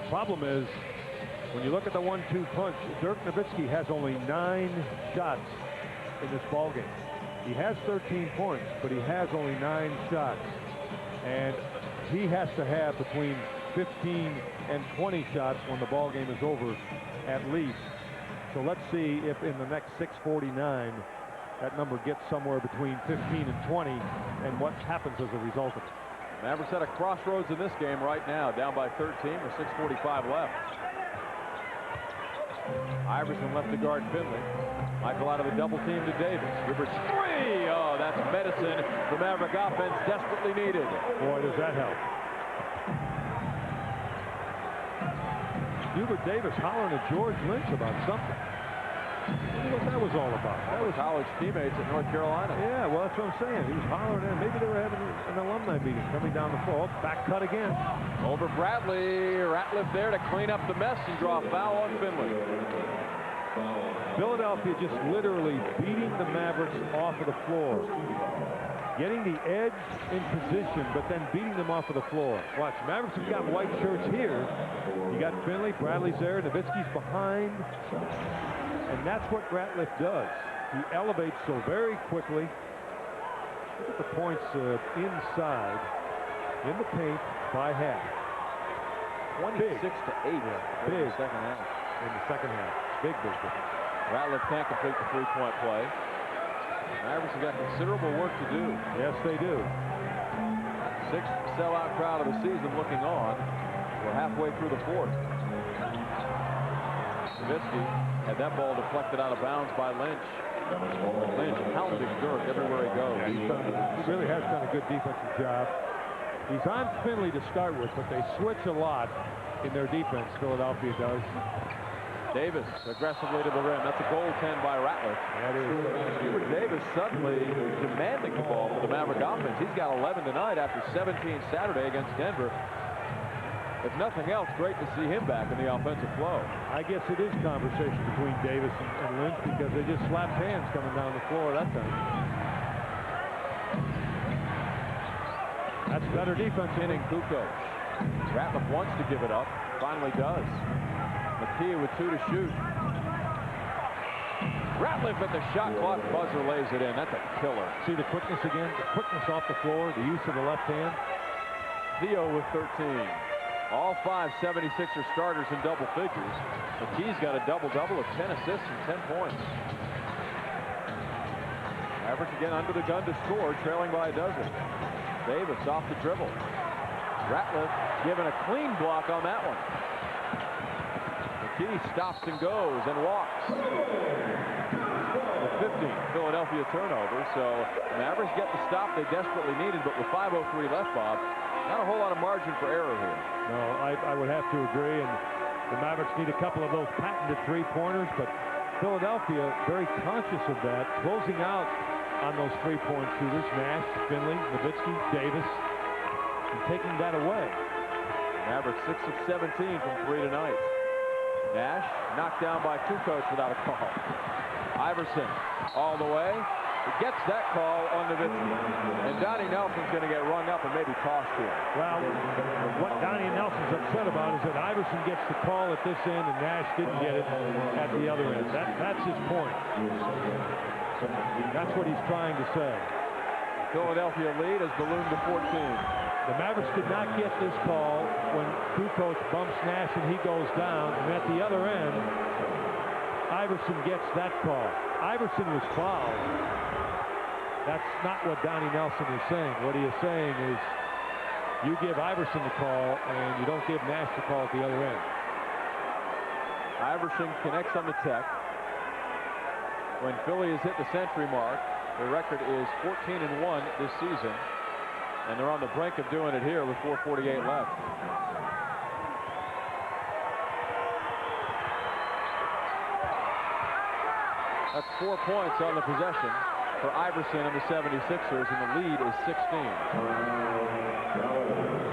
Problem is, when you look at the 1-2 punch, Dirk Nowitzki has only 9 shots in this ball game. He has 13 points, but he has only 9 shots, and he has to have between 15 and 20 shots when the ball game is over, at least. So let's see if in the next 6:49 that number gets somewhere between 15 and 20, and what happens as a result of it. Mavericks at a crossroads in this game right now, down by 13 with 6:45 left. Iverson left to guard Finley. Michael out of the double team to Davis. Rivers 3. Oh, that's medicine the Maverick offense desperately needed. Boy, does that help. Hubert Davis hollering at George Lynch about something. I wonder what that was all about. That was college teammates at North Carolina. Yeah, well, that's what I'm saying. He was hollering at him. Maybe they were having an alumni meeting coming down the floor. Back cut again. Over Bradley. Ratliff there to clean up the mess and draw a foul on Finley. Philadelphia just literally beating the Mavericks off of the floor. Getting the edge in position, but then beating them off of the floor. Watch, Mavericks have got white shirts here. You got Finley, Bradley's there, Nowitzki's behind. And that's what Ratliff does. He elevates so very quickly. Look at the points inside, in the paint, by half. 26 to 8 big. In the second half. In the second half. Big difference. Ratliff can't complete the three-point play. Mavericks have got considerable work to do. Yes, they do. 6th sellout crowd of the season looking on. We're halfway through the 4th. Nowitzki had that ball deflected out of bounds by Lynch. Lynch pounding Dirk everywhere he goes. Yeah, he really has done a good defensive job. He's on Finley to start with, but they switch a lot in their defense, Philadelphia does. Davis aggressively to the rim. That's a goaltend by Ratliff. That is. Hubert Davis suddenly demanding the ball for the Maverick offense. He's got 11 tonight after 17 Saturday against Denver. If nothing else, great to see him back in the offensive flow. I guess it is conversation between Davis and Lynch because they just slapped hands coming down the floor that time. That's better defense. Inning KUKOC. Ratliff wants to give it up. Finally does. McKee with 2 to shoot. Ratliff at the shot clock buzzer lays it in. That's a killer. See the quickness again? The quickness off the floor, the use of the left hand. Theo with 13. All 5 76er starters in double figures. McKee's got a double-double of 10 assists and 10 points. Mavericks again under the gun to score, trailing by a dozen. Davis off the dribble. Ratliff given a clean block on that one. McKee stops and goes and walks. The 15th Philadelphia turnover, so the Mavericks get the stop they desperately needed, but with 5:03 left, Bob, not a whole lot of margin for error here. No, I would have to agree, and the Mavericks need a couple of those patented three-pointers, but Philadelphia very conscious of that, closing out on those three-point shooters, Nash, Finley, Nowitzki, Davis, and taking that away. Mavericks 6 of 17 from 3 tonight. Nash knocked down by KUKOC without a call. Iverson all the way. He gets that call on Nowitzki. And Donnie Nelson's going to get rung up and maybe tossed here. Well, what Donnie Nelson's upset about is that Iverson gets the call at this end and Nash didn't get it at the other end. That's his point. That's what he's trying to say. Philadelphia lead has ballooned to 14. The Mavericks did not get this call when KUKOC bumps Nash and he goes down. And at the other end, Iverson gets that call. Iverson was fouled. That's not what Donnie Nelson is saying. What he is saying is you give Iverson the call and you don't give Nash the call at the other end. Iverson connects on the tech. When Philly has hit the century mark, their record is 14-1 this season. And they're on the brink of doing it here with 4:48 left. That's 4 points on the possession. for Iverson and the 76ers, and the lead is 16.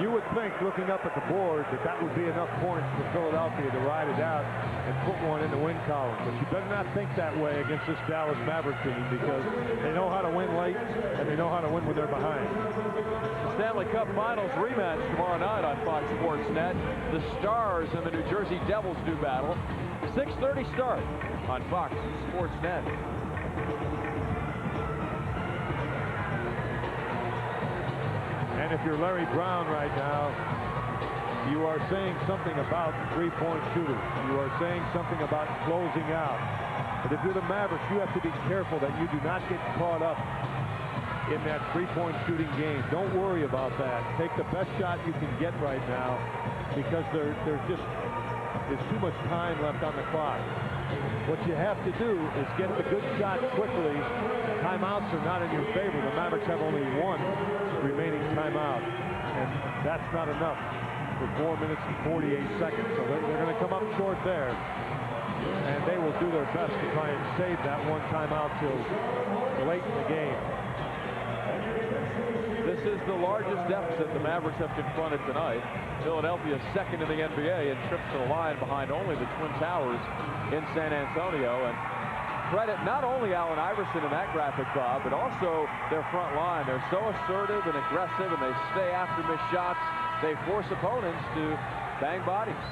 You would think, looking up at the board, that would be enough points for Philadelphia to ride it out and put one in the win column. But you better not think that way against this Dallas Maverick team, because they know how to win late and they know how to win when they're behind. The Stanley Cup Finals rematch tomorrow night on Fox Sports Net. The Stars and the New Jersey Devils do battle. 6:30 start on Fox Sports Net. And if you're Larry Brown right now, you are saying something about three-point shooters. You are saying something about closing out. But if you're the Mavericks, you have to be careful that you do not get caught up in that three-point shooting game. Don't worry about that. Take the best shot you can get right now, because there's too much time left on the clock. What you have to do is get the good shot quickly. Timeouts are not in your favor. The Mavericks have only one remaining timeout, and that's not enough for 4 minutes and 48 seconds. So they're going to come up short there, and they will do their best to try and save that one timeout till late in the game. This is the largest deficit the Mavericks have confronted tonight. Philadelphia second in the NBA in trips to the line, behind only the Twin Towers in San Antonio. And credit not only Allen Iverson in that graphic, Bob, but also their front line. They're so assertive and aggressive, and they stay after missed shots. They force opponents to bang bodies.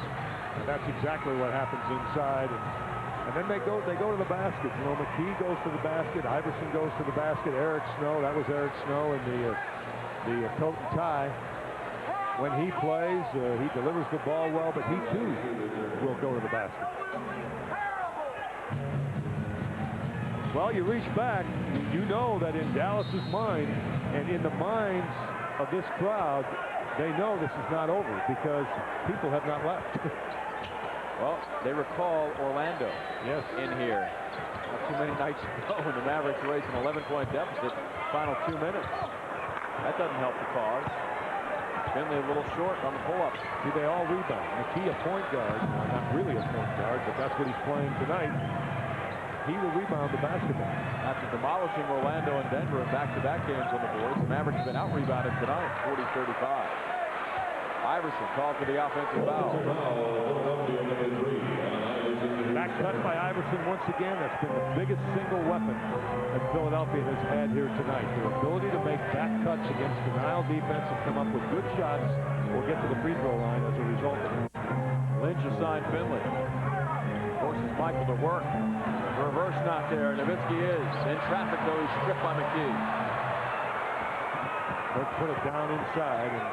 And that's exactly what happens inside. And then they go to the basket. You know, McKee goes to the basket. Iverson goes to the basket. Eric Snow, that was Eric Snow in the coat and tie. When he plays, he delivers the ball well, but he too will go to the basket. Well, you reach back, you know that in Dallas's mind and in the minds of this crowd, they know this is not over, because people have not left. Well, they recall Orlando in here. Not too many nights ago when the Mavericks raised an 11-point deficit, final 2 minutes. That doesn't help the cause. Finley a little short on the pull-up. See, they all rebound. McKee, a point guard. Well, not really a point guard, but that's what he's playing tonight. He will rebound the basketball. After demolishing Orlando and Denver in back-to-back games on the boards, the Mavericks have been out-rebounded tonight, 40-35. Iverson called for the offensive foul. Back cut by Iverson once again. That's been the biggest single weapon that Philadelphia has had here tonight. Their ability to make back cuts against denial defense and come up with good shots or get to the free throw line as a result of it. Lynch assigned Finley. Forces Michael to work. Reverse not there. Nowitzki is in traffic, though. He's stripped by McKee. They put it down inside, and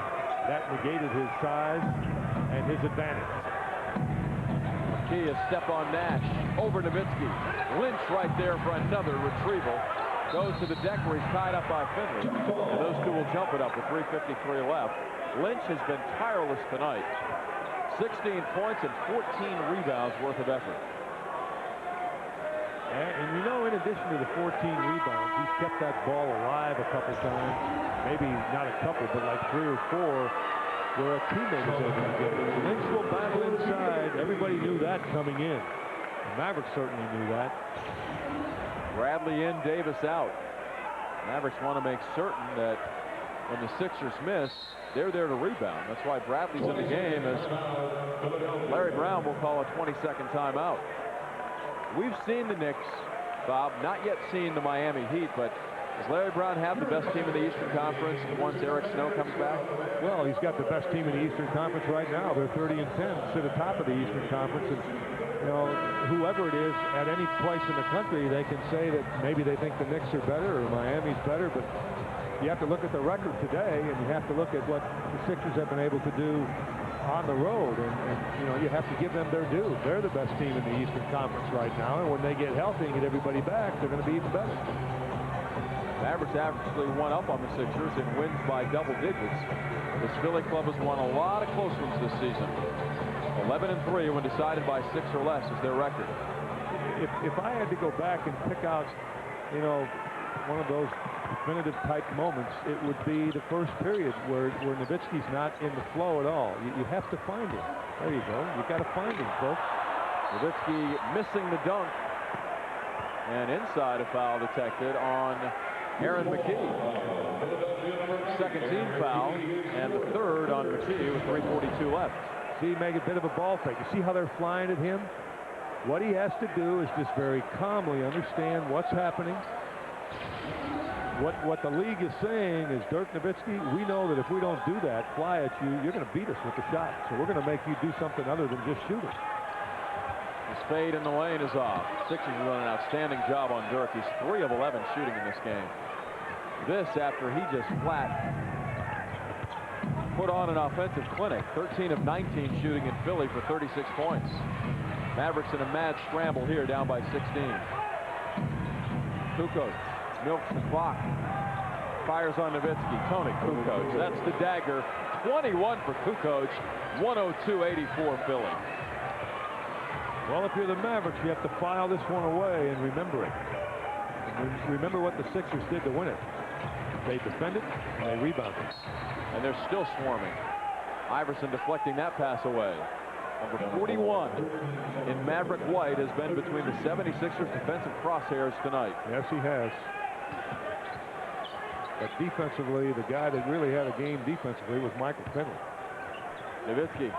that negated his size and his advantage. McKee, a step on Nash. Over Nowitzki. Lynch right there for another retrieval. Goes to the deck where he's tied up by Finley. And those two will jump it up with 3:53 left. Lynch has been tireless tonight. 16 points and 14 rebounds worth of effort. And you know, in addition to the 14 rebounds, he's kept that ball alive a couple times. Maybe not a couple, but like 3 or 4 where a teammate is able to get it. Lynch will battle inside. Everybody knew that coming in. The Mavericks certainly knew that. Bradley in, Davis out. Mavericks want to make certain that when the Sixers miss, they're there to rebound. That's why Bradley's in the game, as Larry Brown will call a 20-second timeout. We've seen the Knicks, Bob, not yet seen the Miami Heat, but does Larry Brown have the best team in the Eastern Conference once Eric Snow comes back? Well, he's got the best team in the Eastern Conference right now. They're 30-10, sit atop of the Eastern Conference. And, you know, whoever it is at any place in the country, they can say that maybe they think the Knicks are better or Miami's better, but you have to look at the record today, and you have to look at what the Sixers have been able to do on the road, and you know, you have to give them their due. They're the best team in the Eastern Conference right now, and when they get healthy and get everybody back, they're going to be even better. Mavericks actually one up on the Sixers and wins by double digits. This Philly club has won a lot of close ones this season. 11-3 when decided by 6 or less is their record. If I had to go back and pick out, you know, one of those definitive type moments, it would be the first period where Nowitzki's not in the flow at all. You have to find him. There you go. You got to find him, folks. Nowitzki missing the dunk. And inside a foul detected on Aaron McKee. Second team foul and the third on McKee with 3:42 left. See, make a bit of a ball fake. You see how they're flying at him? What he has to do is just very calmly understand what's happening. What the league is saying is, Dirk Nowitzki, we know that if we don't do that, fly at you, you're going to beat us with the shot. So we're going to make you do something other than just shoot it. His fade in the lane is off. Sixers have done an outstanding job on Dirk. He's 3 of 11 shooting in this game. This after he just flat put on an offensive clinic. 13 of 19 shooting in Philly for 36 points. Mavericks in a mad scramble here, down by 16. KUKOC milks the clock. Fires on Nowitzki. Tony KUKOC. That's the dagger. 21 for KUKOC. 102-84 Philly. Well, if you're the Mavericks, you have to file this one away and remember it. And remember what the Sixers did to win it. They defended and they rebounded. And they're still swarming. Iverson deflecting that pass away. Number 41 in Maverick White has been between the 76ers defensive crosshairs tonight. Yes, he has. But defensively, the guy that really had a game defensively was Michael Finley. Nowitzki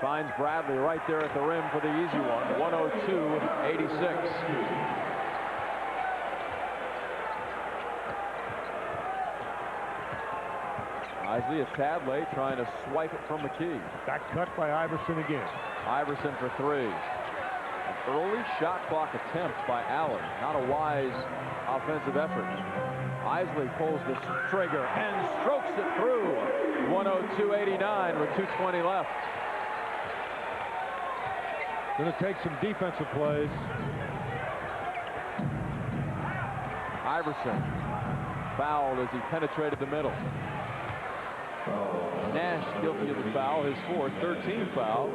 finds Bradley right there at the rim for the easy one. 102-86. Isley, a tad late, trying to swipe it from McKee. Back cut by Iverson again. Iverson for three. An early shot clock attempt by Allen. Not a wise offensive effort. Isley pulls the trigger and strokes it through. 102-89 with 2:20 left. Going to take some defensive plays. Iverson fouled as he penetrated the middle. Nash guilty of the foul, his fourth, 13th foul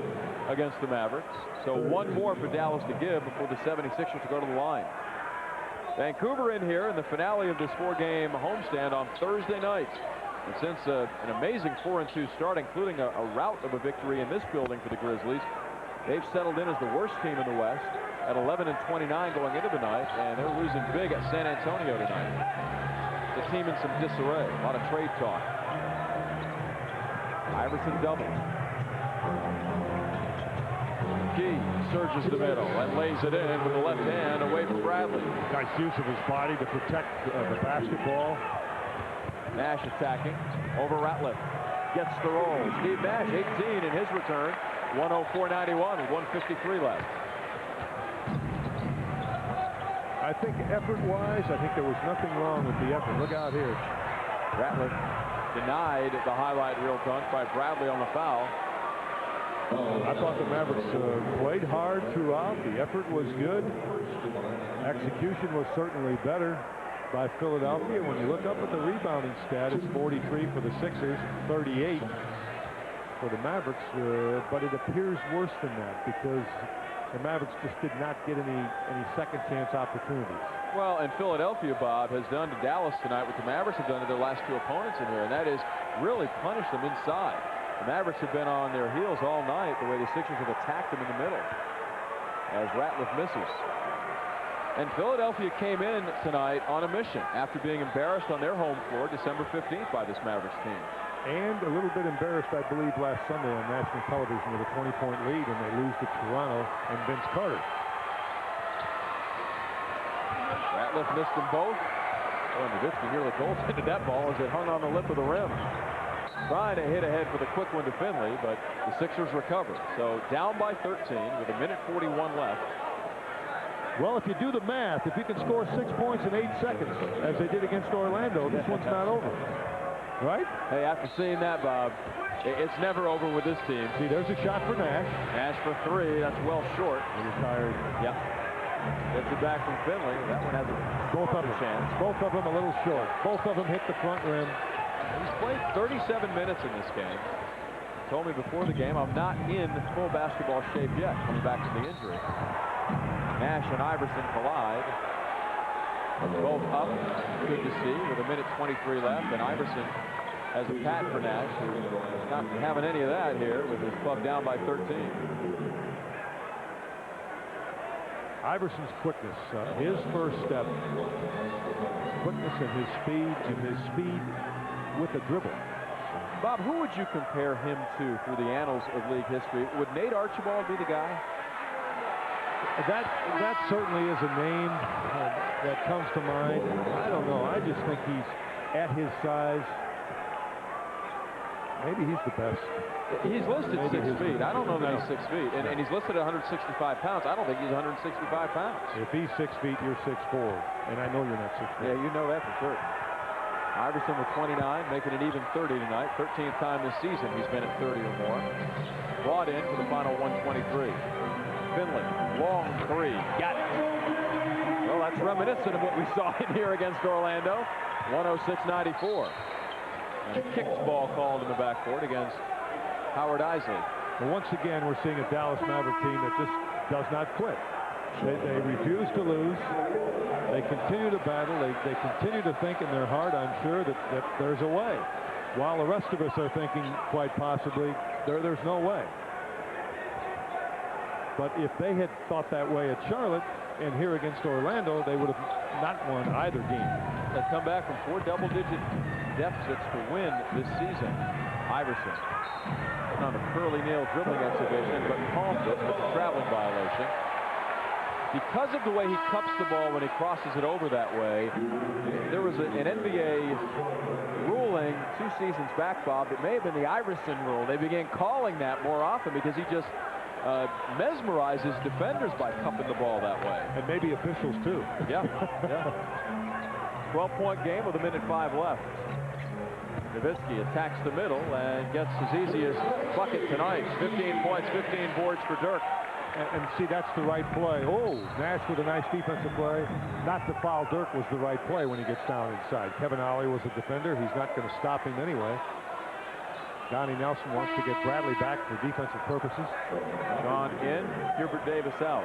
against the Mavericks. So one more for Dallas to give before the 76ers to go to the line. Vancouver in here in the finale of this 4-game homestand on Thursday night. And since an amazing 4-2 start, including a rout of a victory in this building for the Grizzlies, they've settled in as the worst team in the West at 11-29 going into the night, and they're losing big at San Antonio tonight. The team in some disarray, a lot of trade talk. Iverson double. Key surges the middle and lays it in with the left hand away from Bradley. Nice use of his body to protect the basketball. Nash attacking over Ratliff. Gets the roll. Steve Nash, 18 in his return. 104-91 with 1:53 left. I think effort-wise, I think there was nothing wrong with the effort. Look out here. Ratliff denied the highlight reel dunk by Bradley on the foul. I thought the Mavericks played hard throughout. The effort was good. Execution was certainly better by Philadelphia. When you look up at the rebounding stat, it's 43 for the Sixers, 38 for the Mavericks. But it appears worse than that because the Mavericks just did not get any second chance opportunities. Well, and Philadelphia, Bob, has done to Dallas tonight what the Mavericks have done to their last two opponents in here, and that is really punish them inside. The Mavericks have been on their heels all night the way the Sixers have attacked them in the middle as Ratliff misses. And Philadelphia came in tonight on a mission after being embarrassed on their home floor December 15th by this Mavericks team. And a little bit embarrassed, I believe, last Sunday on national television with a 20-point lead, and they lose to Toronto and Vince Carter. Ratliff missed them both. Oh, Nowitzki nearly goaltended that ball as it hung on the lip of the rim. Trying to hit ahead for the quick one to Finley, but the Sixers recover. So down by 13 with 1:41 left. Well, if you do the math, if you can score 6 points in 8 seconds, as they did against Orlando, this one's not over. Right? Hey, after seeing that, Bob, it's never over with this team. See, there's a shot for Nash. Nash for three. That's well short. He retired. Yep. Gets it back from Finley. That one has a chance. Both of them a little short. Both of them hit the front rim. He's played 37 minutes in this game. Told me before the game, I'm not in full basketball shape yet, coming back from the injury. Nash and Iverson collide. Both up, good to see, with 1:23 left, and Iverson has a pat for Nash, who's not having any of that here with his club down by 13. Iverson's quickness, his first step, quickness and his speed with the dribble. Bob, who would you compare him to through the annals of league history? Would Nate Archibald be the guy? That certainly is a name that comes to mind. I don't know. I just think he's at his size. Maybe he's the best. He's listed 6 feet. I don't know that he's 6 feet. And he's listed at 165 pounds. I don't think he's 165 pounds. If he's 6 feet, you're 6'4". And I know you're not 6 feet. Yeah, you know that for sure. Iverson with 29, making it even 30 tonight. 13th time this season he's been at 30 or more. Brought in for the final 123. Finley, long three. Got it. Well, that's reminiscent of what we saw in here against Orlando. 106-94. And a kicked ball called in the backcourt against Howard Isley. Well, once again, we're seeing a Dallas Maverick team that just does not quit. They refuse to lose. They continue to battle. They continue to think in their heart, I'm sure, that there's a way. While the rest of us are thinking, quite possibly, there's no way. But if they had thought that way at Charlotte and here against Orlando, they would have not won either game. They come back from 4 double-digit deficits to win this season. Iverson on a curly nail dribbling exhibition, but palmed it with a traveling violation. Because of the way he cups the ball when he crosses it over that way, there was an NBA ruling 2 seasons back, Bob. It may have been the Iverson rule. They began calling that more often because he just mesmerizes defenders by cupping the ball that way. And maybe officials too. Yeah, yeah. 12-point game with 1:05 left. Nowitzki attacks the middle and gets his easiest bucket tonight. 15 points, 15 boards for Dirk. And see, that's the right play. Oh, Nash with a nice defensive play. Not to foul Dirk was the right play when he gets down inside. Kevin Ollie was a defender. He's not going to stop him anyway. Donnie Nelson wants to get Bradley back for defensive purposes. Gone in, Hubert Davis out.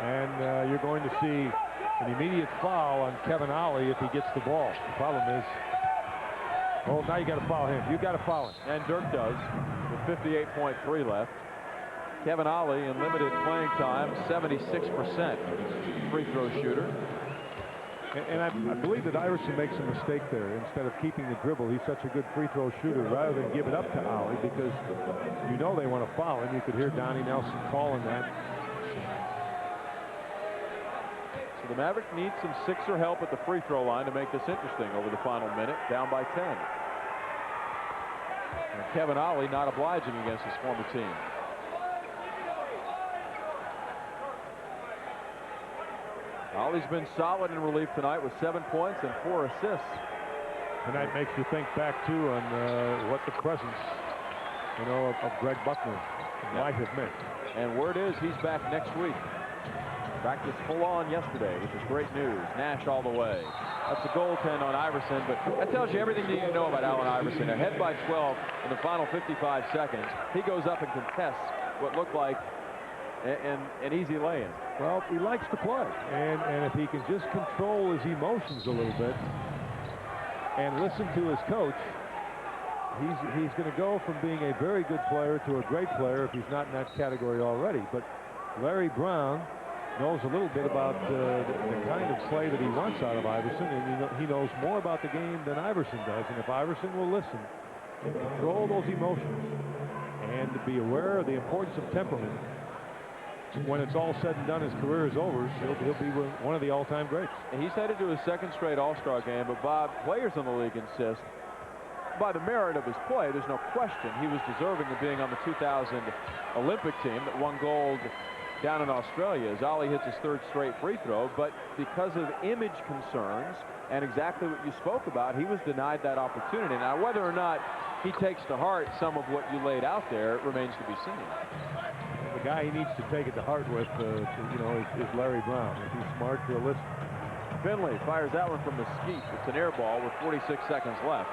And you're going to see an immediate foul on Kevin Ollie if he gets the ball. The problem is, oh, now you got to foul him. You got to foul him. And Dirk does with 58.3 left. Kevin Ollie in limited playing time, 76% free throw shooter. And I believe that Iverson makes a mistake there. Instead of keeping the dribble, he's such a good free throw shooter, rather than give it up to Ollie, because you know they want to foul him. You could hear Donnie Nelson calling that. So the Mavericks need some Sixer help at the free throw line to make this interesting over the final minute, down by 10. And Kevin Ollie not obliging against his former team. Ollie's been solid in relief tonight with 7 points and 4 assists. Tonight makes you think back too on what the presence, you know, of Greg Buckner might have meant. And word is he's back next week. Practice full on yesterday, which is great news. Nash all the way. That's a goaltend on Iverson, but that tells you everything you need to know about Allen Iverson. Ahead by 12 in the final 55 seconds. He goes up and contests what looked like an easy lay-in. Well, he likes to play, and if he can just control his emotions a little bit and listen to his coach, he's going to go from being a very good player to a great player if he's not in that category already. But Larry Brown knows a little bit about the kind of play that he wants out of Iverson, and he knows more about the game than Iverson does. And if Iverson will listen and control those emotions and to be aware of the importance of temperament, when it's all said and done, his career is over, he'll be one of the all-time greats. And he's headed to his 2nd straight All-Star game, but Bob, players in the league insist, by the merit of his play, there's no question he was deserving of being on the 2000 Olympic team that won gold down in Australia as Ollie hits his 3rd straight free throw, but because of image concerns and exactly what you spoke about, he was denied that opportunity. Now, whether or not he takes to heart some of what you laid out there remains to be seen. The guy he needs to take it to heart with, you know, is Larry Brown. If he's smart, he'll listen. Finley fires that one from the skeet. It's an air ball with 46 seconds left.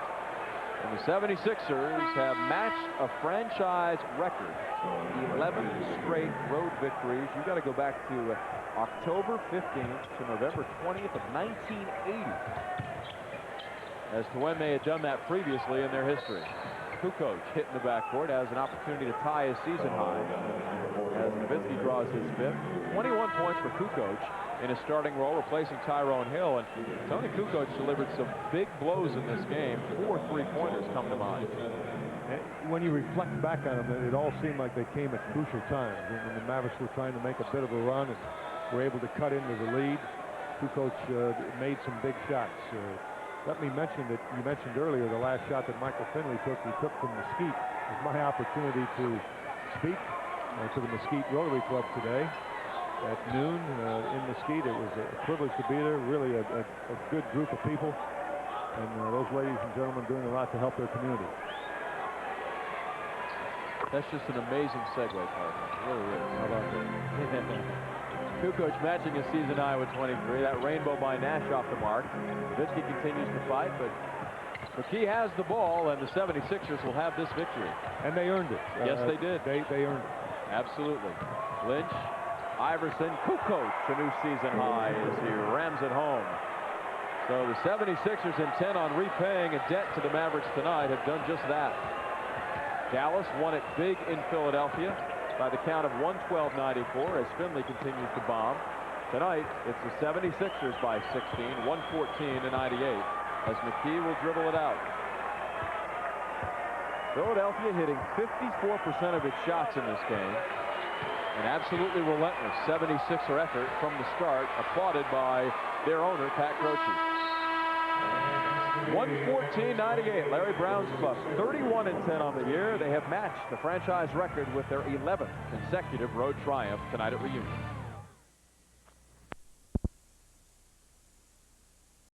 And the 76ers have matched a franchise record. 11 straight road victories. You've got to go back to October 15th to November 20th of 1980 as to when they had done that previously in their history. KUKOC hit in the backcourt, has an opportunity to tie his season high as Nowitzki draws his 5th. 21 points for KUKOC in his starting role, replacing Tyrone Hill. And Tony KUKOC delivered some big blows in this game. 4 3-pointers come to mind. When you reflect back on them, it all seemed like they came at crucial times. When the Mavericks were trying to make a bit of a run and were able to cut into the lead, KUKOC made some big shots. Let me mention that you mentioned earlier the last shot that Michael Finley took. He took from Mesquite. It was my opportunity to speak to the Mesquite Rotary Club today at noon in Mesquite. It was a privilege to be there. Really a good group of people, and those ladies and gentlemen doing a lot to help their community. That's just an amazing segue, partner. It really is. How about that? KUKOC matching his season high with 23. That rainbow by Nash off the mark. Nowitzki continues to fight, but McKee has the ball, and the 76ers will have this victory. And they earned it. Yes, they did. They earned it. Absolutely. Lynch, Iverson, KUKOC, a new season high as he rams it home. So the 76ers, intent on repaying a debt to the Mavericks tonight, have done just that. Dallas won it big in Philadelphia by the count of 112-94 as Finley continues to bomb. Tonight, it's the 76ers by 16, 114-98, as McKee will dribble it out. Philadelphia hitting 54% of its shots in this game. An absolutely relentless 76er effort from the start, applauded by their owner, Pat Croce. 114-98, Larry Brown's Bucks, 31-10 on the year. They have matched the franchise record with their 11th consecutive road triumph tonight at Reunion.